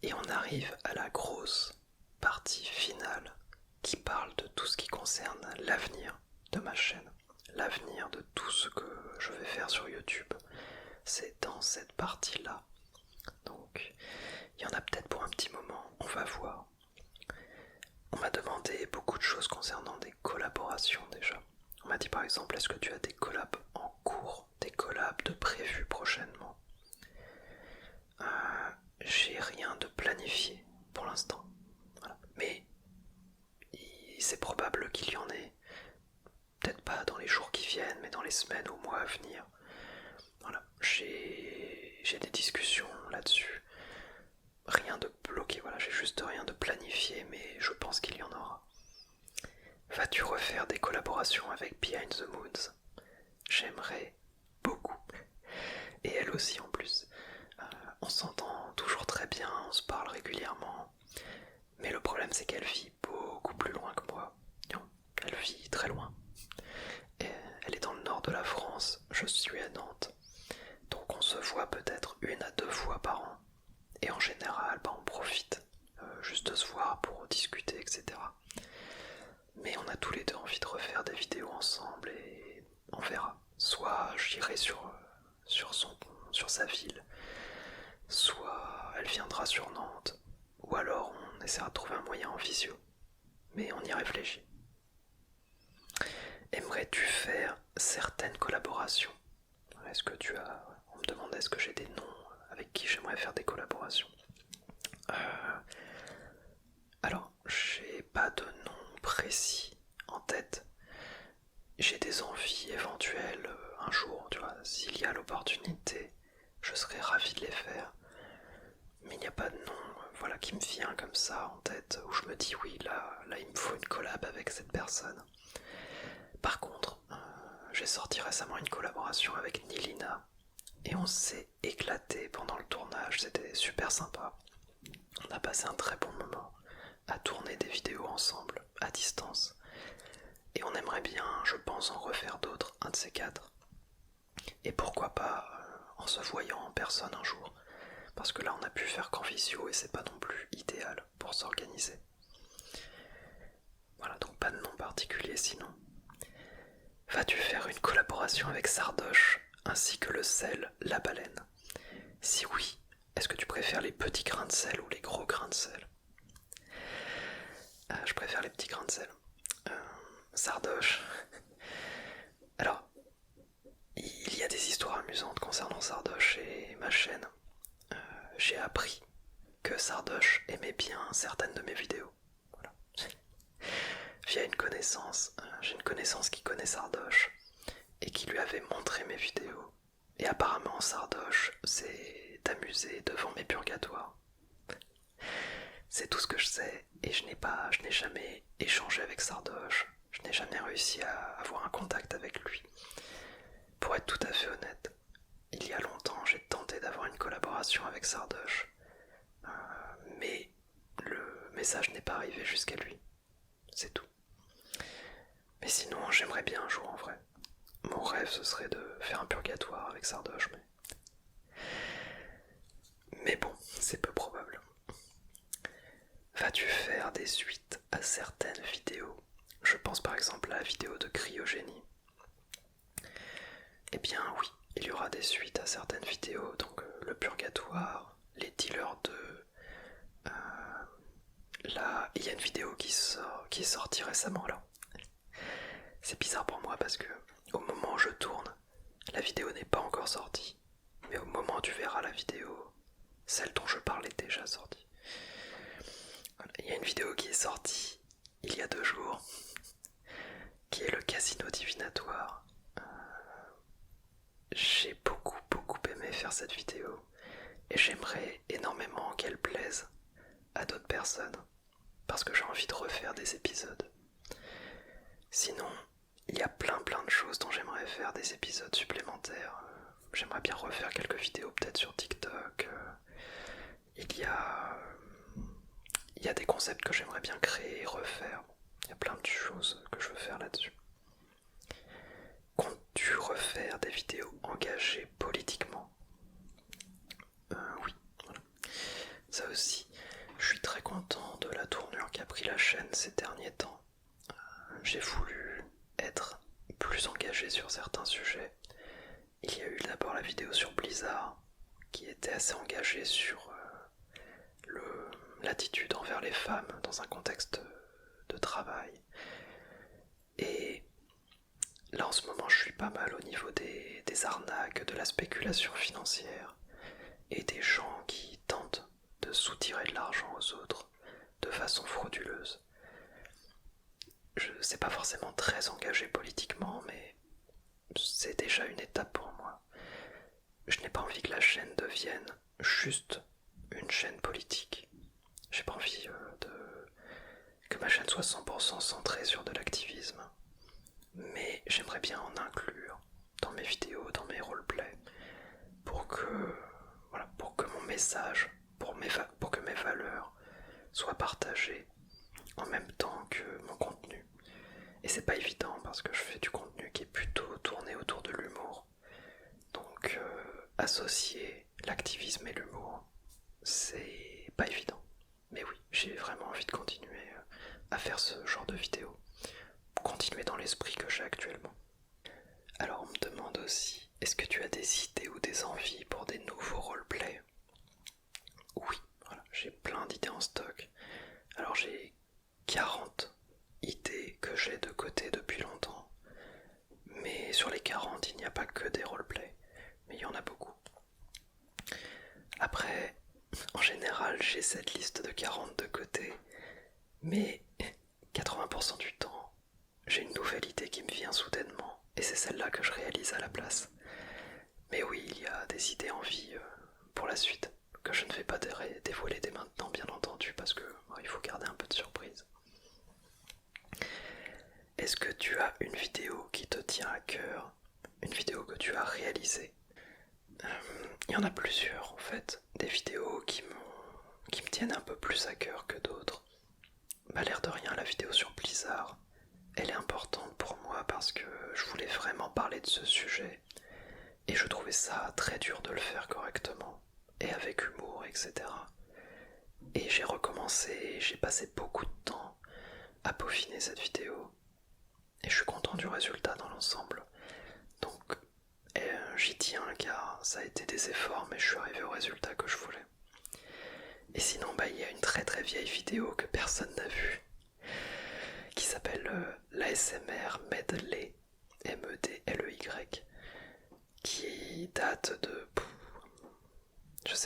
Et on arrive à la grosse partie finale qui parle de tout ce qui concerne l'avenir de ma chaîne. L'avenir de tout ce que je vais faire sur YouTube. C'est dans cette partie-là. Donc, il y en a peut-être pour un petit moment, on va voir. On m'a demandé beaucoup de choses concernant des collaborations déjà. On m'a dit par exemple, est-ce que tu as des collabs en cours, des collabs de prévus prochainement? J'ai rien de planifié pour l'instant. Voilà. Mais c'est probable qu'il y en ait. Peut-être pas dans les jours qui viennent, mais dans les semaines ou mois à venir. Voilà. J'ai des discussions là-dessus. Rien de bloqué, voilà, j'ai juste rien de planifié, mais je pense qu'il y en aura. Vas-tu refaire des collaborations avec Behind the Moons? J'aimerais beaucoup. Et elle aussi en plus. On s'entend toujours très bien, on se parle régulièrement. Mais le problème c'est qu'elle vit beaucoup plus loin que moi. Elle vit très loin. Et elle est dans le nord de la France, je suis à Nantes. Donc on se voit peut-être 1 à 2 fois par an. Et en général, on profite juste de se voir pour discuter, etc. Mais on a tous les deux envie de refaire des vidéos ensemble et on verra. Soit j'irai sur sa ville, soit elle viendra sur Nantes, ou alors on essaiera de trouver un moyen en visio. Mais on y réfléchit. Aimerais-tu faire certaines collaborations? Est-ce que tu as... On me demandait est-ce que j'ai des noms avec qui j'aimerais faire des collaborations. Alors, j'ai pas de nom précis en tête. J'ai des envies éventuelles un jour, tu vois, s'il y a l'opportunité, je serais ravi de les faire. Mais il n'y a pas de nom, voilà, qui me vient comme ça en tête, où je me dis oui, là il me faut une collab avec cette personne. Par contre, j'ai sorti récemment une collaboration avec Nilina, et on s'est éclaté pendant le tournage, c'était super sympa. On a passé un très bon moment à tourner des vidéos ensemble, à distance. Et on aimerait bien, je pense, en refaire d'autres, un de ces quatre. Et pourquoi pas en se voyant en personne un jour. Parce que là on a pu faire qu'en visio et c'est pas non plus idéal pour s'organiser. Voilà, donc pas de nom particulier sinon. Vas-tu faire une collaboration avec Sardoche ainsi que le sel, la baleine? Si oui, est-ce que tu préfères les petits grains de sel ou les gros grains de sel? Je préfère les petits grains de sel. Sardoche. Alors, il y a des histoires amusantes concernant Sardoche et ma chaîne. J'ai appris que Sardoche aimait bien certaines de mes vidéos. Voilà. Via une connaissance, j'ai une connaissance qui connaît Sardoche et qui lui avait montré mes vidéos. Et apparemment Sardoche s'est amusé devant mes purgatoires. C'est tout ce que je sais et je n'ai jamais échangé avec Sardoche. Je n'ai jamais réussi à avoir un contact avec lui. Pour être tout à fait honnête, il y a longtemps j'ai tenté d'avoir une collaboration avec Sardoche, mais le message n'est pas arrivé jusqu'à lui. C'est tout. Mais sinon j'aimerais bien un jour en vrai. Mon rêve ce serait de faire un purgatoire avec Sardoche, mais bon, c'est peu probable. Vas-tu faire des suites à certaines vidéos? Je pense par exemple à la vidéo de cryogénie. Eh bien oui, il y aura des suites à certaines vidéos, donc le purgatoire, les dealers de... Là, il y a une vidéo qui est sortie récemment là. C'est bizarre pour moi parce que au moment où je tourne, la vidéo n'est pas encore sortie. Mais au moment où tu verras la vidéo, celle dont je parle est déjà sortie. Voilà, il y a une vidéo qui est sortie il y a 2 jours, qui est le casino divinatoire. J'ai beaucoup aimé faire cette vidéo et j'aimerais énormément qu'elle plaise à d'autres personnes parce que j'ai envie de refaire des épisodes. Sinon, il y a plein de choses dont j'aimerais faire des épisodes supplémentaires. J'aimerais bien refaire quelques vidéos peut-être sur TikTok. Il y a des concepts que j'aimerais bien créer et refaire. Il y a plein de choses que je veux faire là-dessus. Comptes-tu refaire des vidéos engagées politiquement? Oui, voilà. Ça aussi, je suis très content de la tournure qu'a pris la chaîne ces derniers temps. J'ai voulu être plus engagé sur certains sujets. Il y a eu d'abord la vidéo sur Blizzard, qui était assez engagée sur l'attitude envers les femmes dans un contexte de travail. Et là en ce moment je suis pas mal au niveau des arnaques, de la spéculation financière et des gens qui tentent de soutirer de l'argent aux autres de façon frauduleuse. C'est pas forcément très engagé politiquement, mais c'est déjà une étape pour moi. Je n'ai pas envie que la chaîne devienne juste une chaîne politique. J'ai pas envie que ma chaîne soit 100% centrée sur de l'activisme. Mais j'aimerais bien en inclure dans mes vidéos, dans mes roleplays, pour que mon message, pour que mes valeurs soient partagées en même temps que mon contenu. Et c'est pas évident parce que je fais du contenu qui est plutôt tourné autour de l'humour. Donc associer l'activisme et l'humour, c'est pas évident. Mais oui, j'ai vraiment envie de continuer à faire ce genre de vidéos. Continuer dans l'esprit que j'ai actuellement. Alors on me demande aussi, est-ce que tu as des idées ou des envies pour des nouveaux roleplays? Oui, voilà, j'ai plein d'idées en stock. Alors j'ai 40 idées que j'ai de côté depuis longtemps. Mais sur les 40, il n'y a pas que des roleplays, mais il y en a beaucoup. Après, en général, j'ai cette liste de 40 de côté, mais 80% du temps, j'ai une nouvelle idée qui me vient soudainement, et c'est celle-là que je réalise à la place. Mais oui, il y a des idées en vie pour la suite, que je ne vais pas dévoiler dès maintenant, bien entendu, parce que il faut garder un peu de surprise. Est-ce que tu as une vidéo qui te tient à cœur? Une vidéo que tu as réalisée? Il y en a plusieurs en fait, des vidéos qui me tiennent un peu plus à cœur que d'autres. L'air de rien, la vidéo sur Blizzard, elle est importante pour moi parce que je voulais vraiment parler de ce sujet et je trouvais ça très dur de le faire correctement et avec humour, etc. Et j'ai recommencé, j'ai passé beaucoup de temps à peaufiner cette vidéo et je suis content du résultat dans l'ensemble. Donc j'y tiens car ça a été des efforts, mais je suis arrivé au résultat que je voulais. Et sinon, il y a une très vieille vidéo que personne n'a vue, qui s'appelle l'ASMR Medley, M-E-D-L-E-Y, qui date de...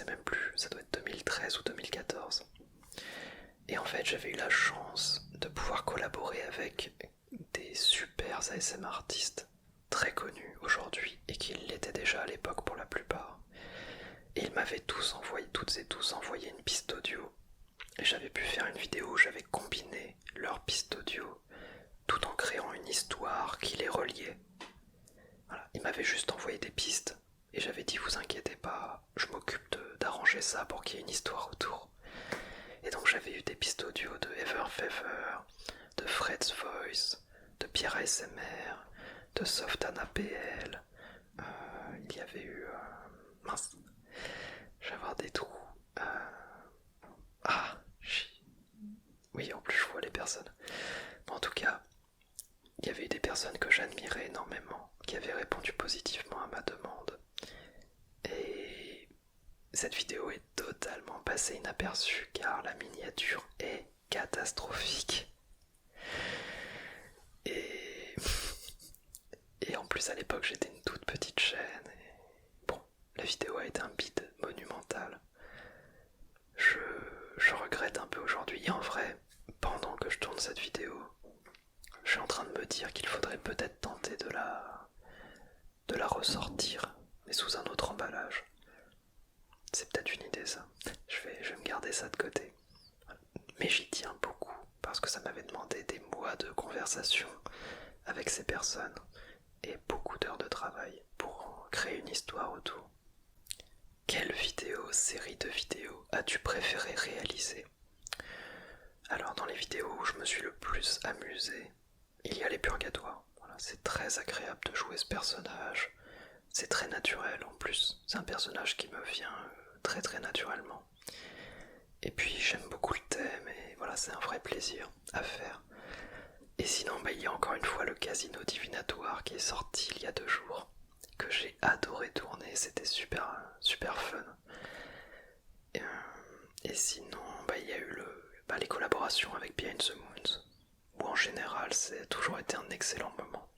sais même plus, ça doit être 2013 ou 2014. Et en fait, j'avais eu la chance de pouvoir collaborer avec des super ASMR artistes très connus aujourd'hui et qui l'étaient déjà à l'époque pour la plupart. Et ils m'avaient toutes et tous envoyé une piste audio. Et j'avais pu faire une vidéo où j'avais combiné leurs pistes audio tout en créant une histoire qui les reliait. Voilà, ils m'avaient juste envoyé des pistes et j'avais dit vous inquiétez pas, je m'occupe d'arranger ça pour qu'il y ait une histoire autour. Et donc j'avais eu des pistes audio de Ever Fever, de Fred's Voice, de Pierre ASMR, de Softana PL, il y avait eu... mince, je vais avoir des trous. Oui, en plus je vois les personnes. En tout cas, il y avait eu des personnes que j'admirais énormément, qui avaient répondu positivement à ma demande. Et cette vidéo est totalement passée inaperçue car la miniature est catastrophique. Et en plus à l'époque j'étais une toute petite chaîne. Et bon, la vidéo a été un bide monumental. Je regrette un peu aujourd'hui. Et en vrai, pendant que je tourne cette vidéo, je suis en train de me dire qu'il faudrait peut-être tenter de la ressortir, mais sous un autre emballage. C'est peut-être une idée ça. Je vais me garder ça de côté. Mais j'y tiens beaucoup, parce que ça m'avait demandé des mois de conversation avec ces personnes, et beaucoup d'heures de travail pour créer une histoire autour. Quelle série de vidéos as-tu préféré réaliser? Alors dans les vidéos où je me suis le plus amusé, il y a les purgatoires. Voilà, c'est très agréable de jouer ce personnage, c'est très naturel en plus, c'est un personnage qui me vient très très naturellement. Et puis j'aime beaucoup le thème et voilà, c'est un vrai plaisir à faire. Et sinon, il y a encore une fois le Casino Divinatoire qui est sorti il y a 2 jours, que j'ai adoré tourner, c'était super, super fun. Et sinon, il y a eu les collaborations avec Behind the Moons, où en général, c'est toujours été un excellent moment.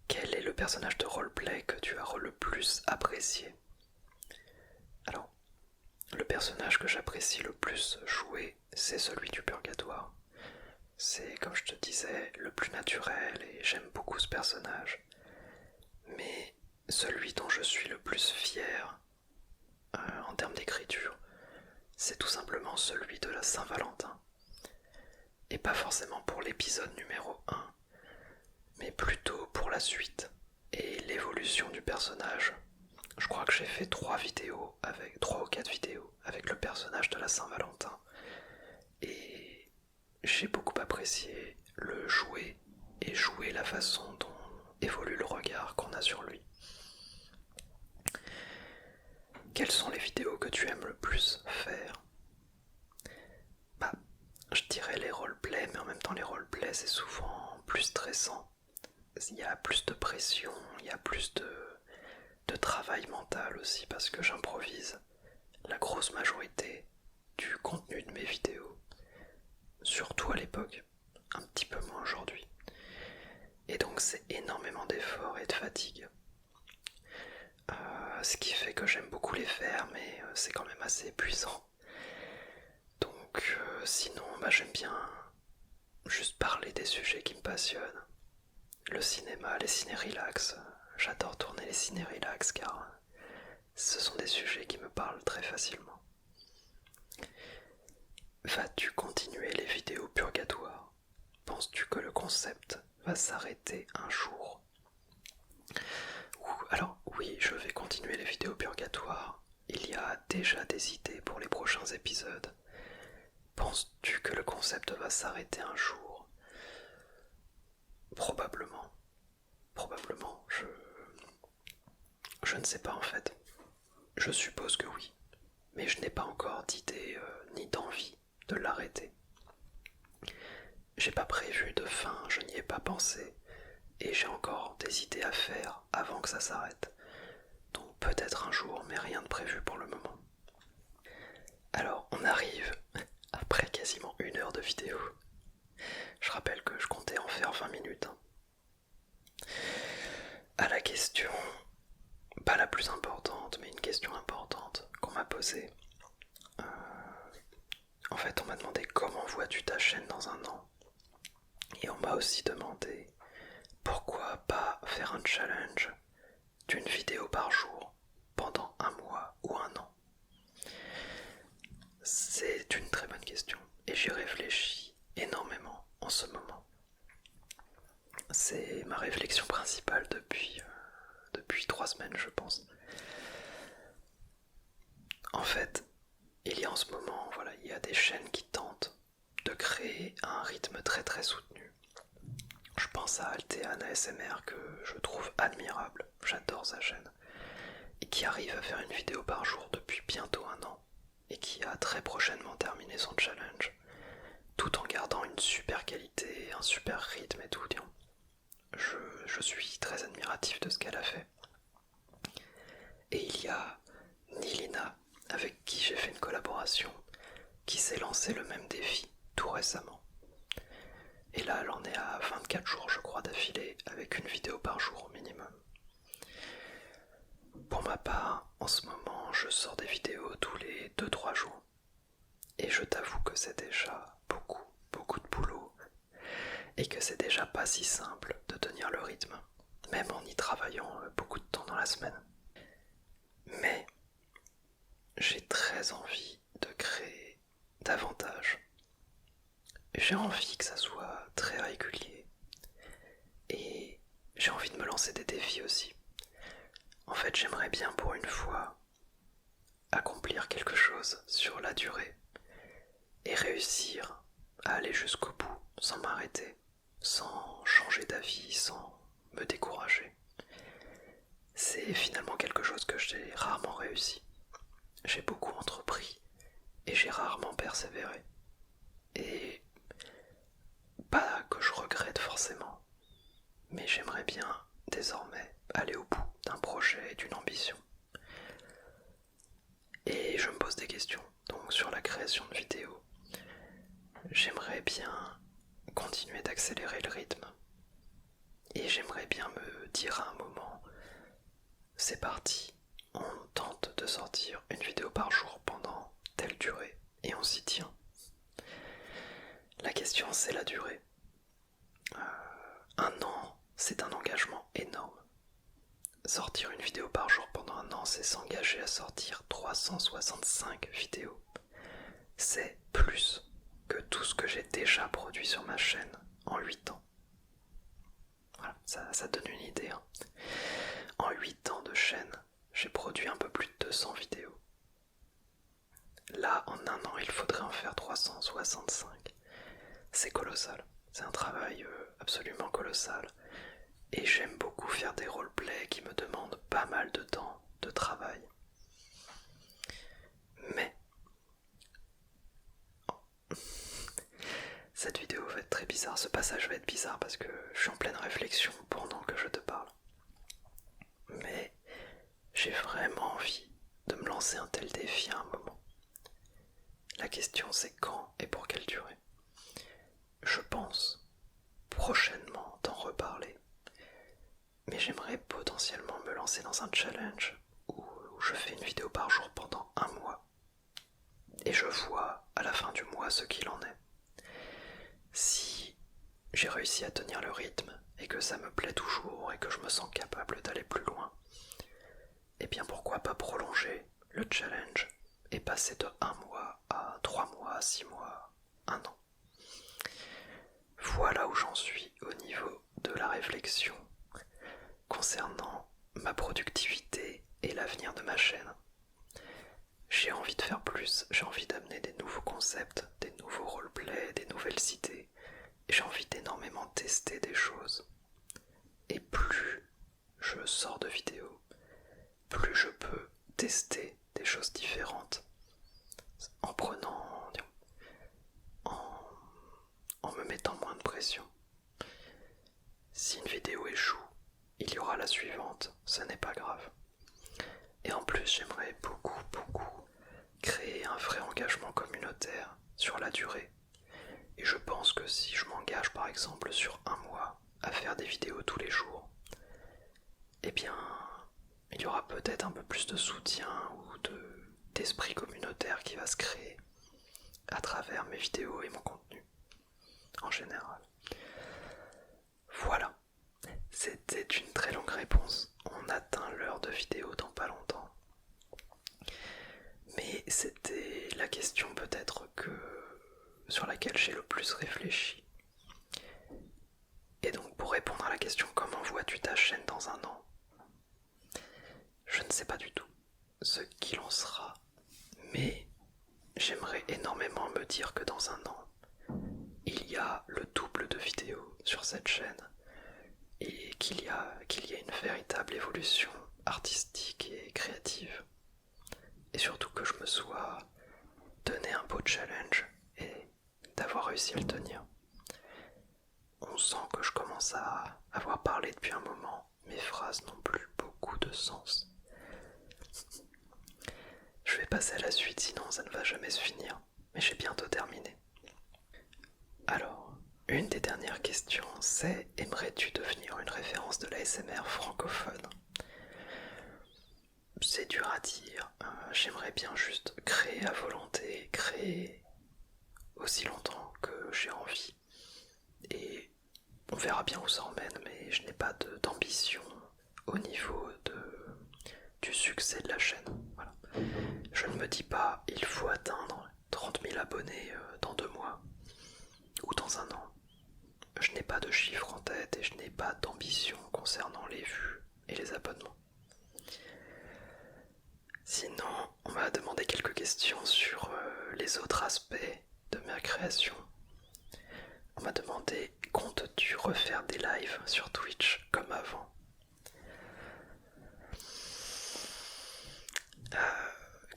Quel est le personnage de roleplay que tu as le plus apprécié? Alors, le personnage que j'apprécie le plus jouer, c'est celui du Purgatoire. C'est, comme je te disais, le plus naturel et j'aime beaucoup ce personnage. Mais celui dont je suis le plus fier en termes d'écriture, c'est tout simplement celui de la Saint-Valentin. Et pas forcément pour l'épisode numéro 1, mais plutôt pour la suite et l'évolution du personnage. Je crois que j'ai fait 3 ou 4 vidéos avec le personnage de la Saint-Valentin. Et j'ai beaucoup apprécié le jouer et jouer la façon dont évolue le regard qu'on a sur lui. Quelles sont les vidéos que tu aimes le plus faire? Je dirais les roleplays, mais en même temps les roleplays c'est souvent plus stressant. Il y a plus de pression, il y a plus de travail mental aussi parce que j'improvise la grosse majorité du contenu de mes vidéos. Surtout à l'époque, un petit peu moins aujourd'hui. Et donc c'est énormément d'efforts et de fatigue. Ce qui fait que j'aime beaucoup les faire, mais c'est quand même assez épuisant. Donc sinon, j'aime bien juste parler des sujets qui me passionnent. Le cinéma, les ciné-relax, j'adore tourner les ciné-relax car ce sont des sujets qui me parlent très facilement. Vas-tu continuer les vidéos purgatoires? Penses-tu que le concept va s'arrêter un jour? Alors oui, je vais continuer les vidéos purgatoires. Il y a déjà des idées pour les prochains épisodes. Penses-tu que le concept va s'arrêter un jour? Probablement. Probablement. Je ne sais pas en fait. Je suppose que oui. Mais je n'ai pas encore d'idée ni d'envie de l'arrêter. J'ai pas prévu de fin, je n'y ai pas pensé. Et j'ai encore des idées à faire avant que ça s'arrête. Donc peut-être un jour, mais rien de prévu pour le moment. Alors on arrive après quasiment 1 heure de vidéo. Je rappelle que je comptais en faire 20 minutes. À la question, pas la plus importante, mais une question question importante qu'on m'a posée. En fait, on m'a demandé comment vois-tu ta chaîne dans un an? Et on m'a aussi demandé pourquoi pas faire un challenge d'une vidéo par jour pendant un mois ou un an. C'est une très bonne question et j'y réfléchis énormément en ce moment. C'est ma réflexion principale depuis 3 semaines, je pense. En fait, il y a en ce moment, il y a des chaînes qui tentent de créer un rythme très très soutenu. Je pense à Altean ASMR que je trouve admirable, j'adore sa chaîne, et qui arrive à faire une vidéo par jour depuis bientôt un an, et qui a très prochainement terminé son challenge, tout en gardant une super qualité, un super rythme et tout. Je suis très admiratif de ce qu'elle a fait. Et il y a Nilina, avec qui j'ai fait une collaboration, qui s'est lancé le même défi tout récemment. Et là, elle en est à 24 jours, je crois, d'affilée, avec une vidéo par jour au minimum. Pour ma part, en ce moment, je sors des vidéos tous les 2-3 jours. Et je t'avoue que c'est déjà beaucoup de boulot. Et que c'est déjà pas si simple de tenir le rythme, même en y travaillant beaucoup de temps dans la semaine. Mais j'ai très envie de créer davantage. J'ai envie que ça soit très régulier. Et j'ai envie de me lancer des défis aussi. En fait, j'aimerais bien pour une fois accomplir quelque chose sur la durée et réussir à aller jusqu'au bout sans m'arrêter, sans changer d'avis, sans me décourager. C'est finalement quelque chose que j'ai rarement réussi. J'ai beaucoup entrepris et j'ai rarement persévéré. Et pas que je regrette forcément, mais j'aimerais bien désormais aller au bout d'un projet et d'une ambition. Et je me pose des questions, donc sur la création de vidéos. J'aimerais bien continuer d'accélérer le rythme. Et j'aimerais bien me dire à un moment, c'est parti, on tente de sortir une vidéo par jour pendant telle durée, et on s'y tient. La question c'est la durée. Un an, c'est un engagement énorme. Sortir une vidéo par jour pendant un an, c'est s'engager à sortir 365 vidéos. C'est plus que tout ce que j'ai déjà produit sur ma chaîne en 8 ans. Voilà, ça donne une idée. En 8 ans de chaîne, j'ai produit un peu plus de 200 vidéos. Là, en un an, il faudrait en faire 365. C'est colossal. C'est un travail absolument colossal. Et j'aime beaucoup faire des roleplays qui me demandent pas mal de temps de travail. Mais cette vidéo va être très bizarre, ce passage va être bizarre parce que je suis en pleine réflexion pendant que je te parle. Mais j'ai vraiment envie de me lancer un tel défi à un moment. La question c'est quand et pour quelle durée. Je pense prochainement d'en reparler. Mais j'aimerais potentiellement me lancer dans un challenge où je fais une vidéo par jour pendant un mois. Et je vois à la fin du mois ce qu'il en est. Si j'ai réussi à tenir le rythme et que ça me plaît toujours et que je me sens capable d'aller plus loin, eh bien pourquoi pas prolonger le challenge et passer de 1 mois à 3 mois, 6 mois, 1 an. Voilà où j'en suis au niveau de la réflexion concernant ma productivité et l'avenir de ma chaîne. J'ai envie de faire plus, j'ai envie d'amener des nouveaux concepts, des nouveaux roleplays, des nouvelles idées, et j'ai envie d'énormément tester des choses. Et plus je sors de vidéos, plus je peux tester des choses différentes en prenant, en me mettant moins de pression. Si une vidéo échoue, il y aura la suivante, ce n'est pas grave. Et en plus, j'aimerais beaucoup créer un vrai engagement communautaire sur la durée. Et je pense que si je m'engage par exemple sur un mois à faire des vidéos tous les jours, eh bien, il y aura peut-être un peu plus de soutien ou d'esprit communautaire qui va se créer à travers mes vidéos et mon contenu en général. Voilà, c'était une très longue réponse. On atteint l'heure de vidéo dans pas longtemps. Mais c'était la question peut-être sur laquelle j'ai le plus réfléchi. Et donc pour répondre à la question comment vois-tu ta chaîne dans un an, je ne sais pas du tout ce qu'il en sera, mais j'aimerais énormément me dire que dans un an, il y a le double de vidéos sur cette chaîne et qu'il y ait une véritable évolution artistique et créative. Et surtout que je me sois donné un beau challenge et d'avoir réussi à le tenir. On sent que je commence à avoir parlé depuis un moment, mes phrases n'ont plus beaucoup de sens. Je vais passer à la suite, sinon ça ne va jamais se finir, mais j'ai bientôt terminé. Alors, une des dernières questions, c'est: aimerais-tu devenir une référence de l'ASMR francophone? C'est dur à dire, j'aimerais bien juste créer à volonté, créer aussi longtemps que j'ai envie, et on verra bien où ça emmène, mais je n'ai pas d'ambition au niveau du succès de la chaîne. Voilà. Je ne me dis pas il faut atteindre 30 000 abonnés dans 2 mois ou dans un an. Je n'ai pas de chiffre en tête et je n'ai pas d'ambition concernant les vues et les abonnements. Sinon, on m'a demandé quelques questions sur les autres aspects de ma création. On m'a demandé: comptes-tu refaire des lives sur Twitch comme avant?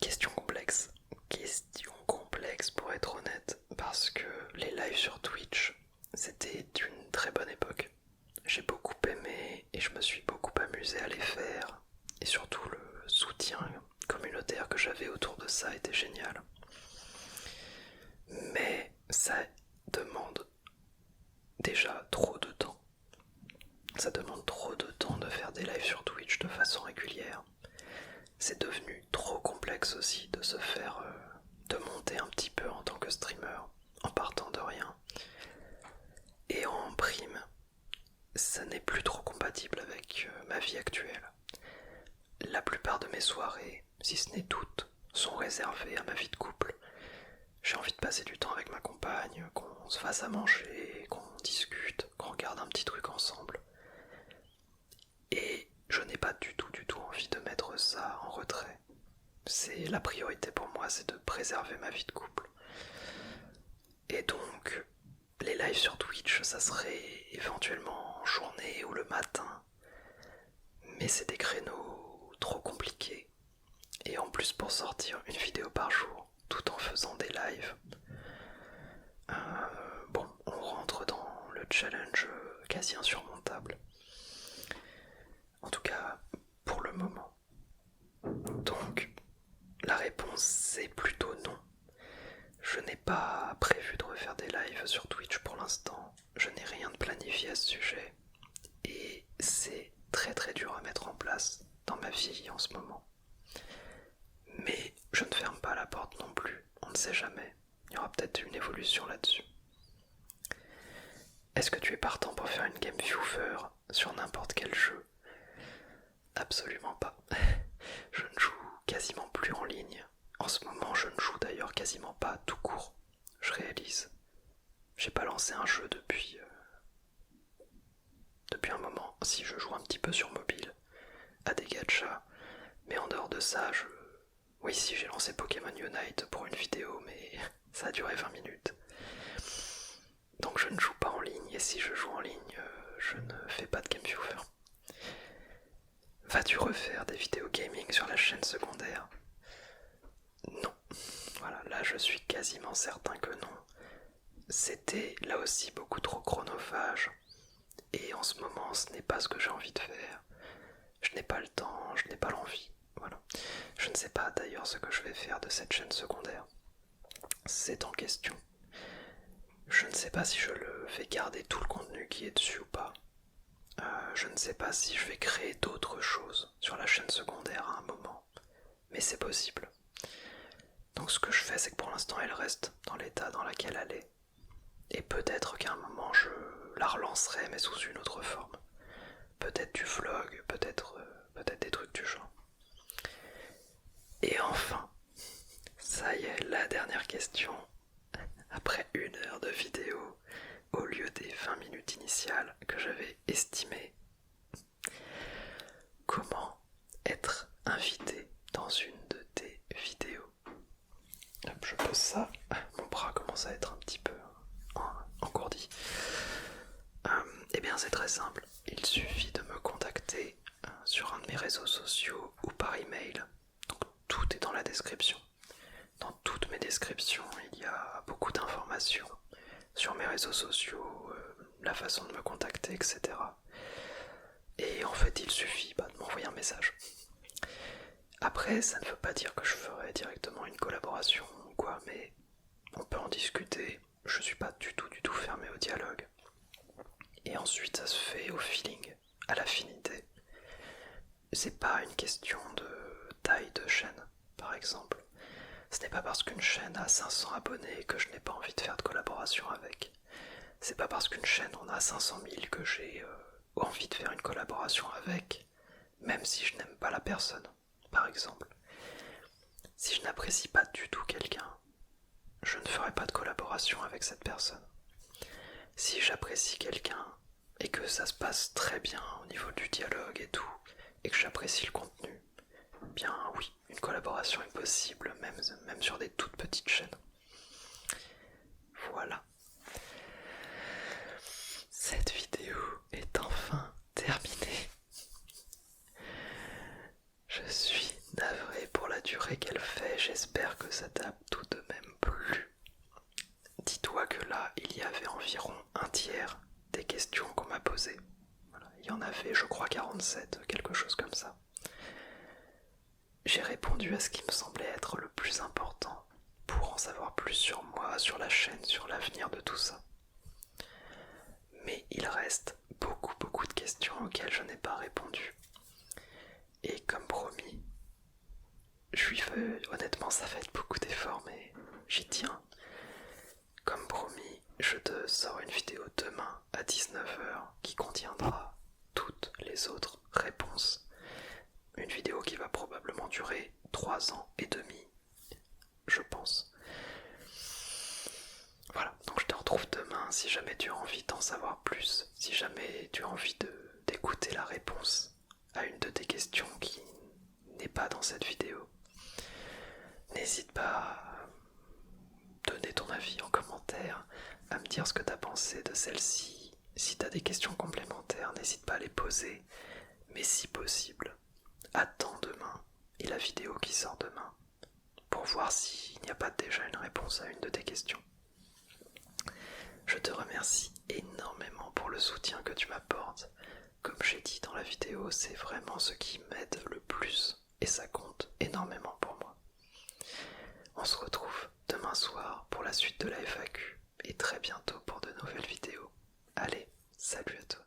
Question complexe. Question complexe pour être honnête, parce que les lives sur Twitch, c'était une très bonne époque. J'ai beaucoup aimé et je me suis beaucoup amusé à les faire. Et surtout le soutien communautaire que j'avais autour de ça était génial. Mais ça demande déjà trop de temps. Ça demande trop de temps de faire des lives sur Twitch de façon régulière. C'est devenu trop complexe aussi de se faire, de monter un petit peu en tant que streamer, en partant de rien. Et en prime, ça n'est plus trop compatible avec ma vie actuelle. La plupart de mes soirées, si ce n'est toutes, sont réservées à ma vie de couple. J'ai envie de passer du temps avec ma compagne, qu'on se fasse à manger, qu'on discute, qu'on regarde un petit truc ensemble. Et je n'ai pas du tout envie de mettre ça en retrait. C'est la priorité pour moi, c'est de préserver ma vie de couple. Et donc, les lives sur Twitch, ça serait éventuellement en journée ou le matin. Mais c'est des créneaux trop compliqués. Et en plus, pour sortir une vidéo par jour, tout en faisant des lives, bon, on rentre dans le challenge quasi insurmontable. En tout cas, pour le moment. Donc, la réponse c'est plutôt non. Je n'ai pas prévu de refaire des lives sur Twitch pour l'instant. Je n'ai rien de planifié à ce sujet. Et c'est très dur à mettre en place dans ma vie en ce moment. Mais je ne ferme pas la porte non plus. On ne sait jamais. Il y aura peut-être une évolution là-dessus. Est-ce que tu es partant pour faire une game viewer sur n'importe quel jeu? Absolument pas. Je ne joue quasiment plus en ligne. En ce moment, je ne joue d'ailleurs quasiment pas tout court. Je réalise. J'ai pas lancé un jeu depuis un moment. Si, je joue un petit peu sur mobile, à des gachas. Mais en dehors de ça, oui, si, j'ai lancé Pokémon Unite pour une vidéo, mais ça a duré 20 minutes. Donc je ne joue pas en ligne, et si je joue en ligne, je ne fais pas de game viewer. Vas-tu refaire des vidéos gaming sur la chaîne secondaire? Non. Voilà, là je suis quasiment certain que non. C'était là aussi beaucoup trop chronophage. Et en ce moment, ce n'est pas ce que j'ai envie de faire. Je n'ai pas le temps, je n'ai pas l'envie. Voilà. Je ne sais pas d'ailleurs ce que je vais faire de cette chaîne secondaire. C'est en question. Je ne sais pas si je vais garder tout le contenu qui est dessus ou pas. je ne sais pas si je vais créer d'autres choses sur la chaîne secondaire à un moment, mais c'est possible. Donc ce que je fais, c'est que pour l'instant elle reste dans l'état dans lequel elle est. Et peut-être qu'à un moment je la relancerai, mais sous une autre forme. Peut-être du vlog, peut-être des trucs du genre. Et enfin, ça y est, la dernière question. Après 1 heure de vidéo, au lieu des 20 minutes initiales que j'avais estimées, comment être invité dans une de tes vidéos? Hop, je pose ça. Mon bras commence à être un petit peu engourdi. Eh bien, c'est très simple. Il suffit de me contacter sur un de mes réseaux sociaux ou par email. Donc, tout est dans la description. Dans toutes mes descriptions, il y a beaucoup d'informations sur mes réseaux sociaux, la façon de me contacter, etc. Et en fait, il suffit de m'envoyer un message. Après, ça ne veut pas dire que je ferai directement une collaboration ou quoi, mais on peut en discuter. Je suis pas du tout fermé au dialogue. Et ensuite, ça se fait au feeling, à l'affinité. C'est pas une question de taille de chaîne, par exemple. Ce n'est pas parce qu'une chaîne a 500 abonnés que je n'ai pas envie de faire de collaboration avec. C'est pas parce qu'une chaîne en a 500 000 que j'ai envie de faire une collaboration avec, même si je n'aime pas la personne, par exemple. Si je n'apprécie pas du tout quelqu'un, je ne ferai pas de collaboration avec cette personne. Si j'apprécie quelqu'un et que ça se passe très bien au niveau du dialogue et tout, et que j'apprécie le contenu, bien oui, une collaboration est possible, même sur des toutes petites chaînes. Voilà. Cette vidéo est enfin terminée. Je suis navré pour la durée qu'elle fait, j'espère que ça t'a tout de même plu. Dis-toi que là, il y avait environ un tiers des questions qu'on m'a posées. Voilà, il y en avait, je crois, 47, quelque chose comme ça. J'ai répondu à ce qui me semblait être le plus important pour en savoir plus sur moi, sur la chaîne, sur l'avenir de tout ça. Mais il reste beaucoup de questions auxquelles je n'ai pas répondu. Et comme promis, honnêtement ça va être beaucoup d'efforts, mais j'y tiens. Comme promis, je te sors une vidéo demain à 19 h qui contiendra toutes les autres réponses. Une vidéo qui va probablement durer 3 ans et demi, je pense. Voilà, donc je te retrouve demain si jamais tu as envie d'en savoir plus, si jamais tu as envie d'écouter la réponse à une de tes questions qui n'est pas dans cette vidéo. N'hésite pas à donner ton avis en commentaire, à me dire ce que tu as pensé de celle-ci. Si tu as des questions complémentaires, n'hésite pas à les poser, mais si possible, attends demain et la vidéo qui sort demain pour voir s'il n'y a pas déjà une réponse à une de tes questions. Je te remercie énormément pour le soutien que tu m'apportes. Comme j'ai dit dans la vidéo, c'est vraiment ce qui m'aide le plus et ça compte énormément pour moi. On se retrouve demain soir pour la suite de la FAQ et très bientôt pour de nouvelles vidéos. Allez, salut à toi.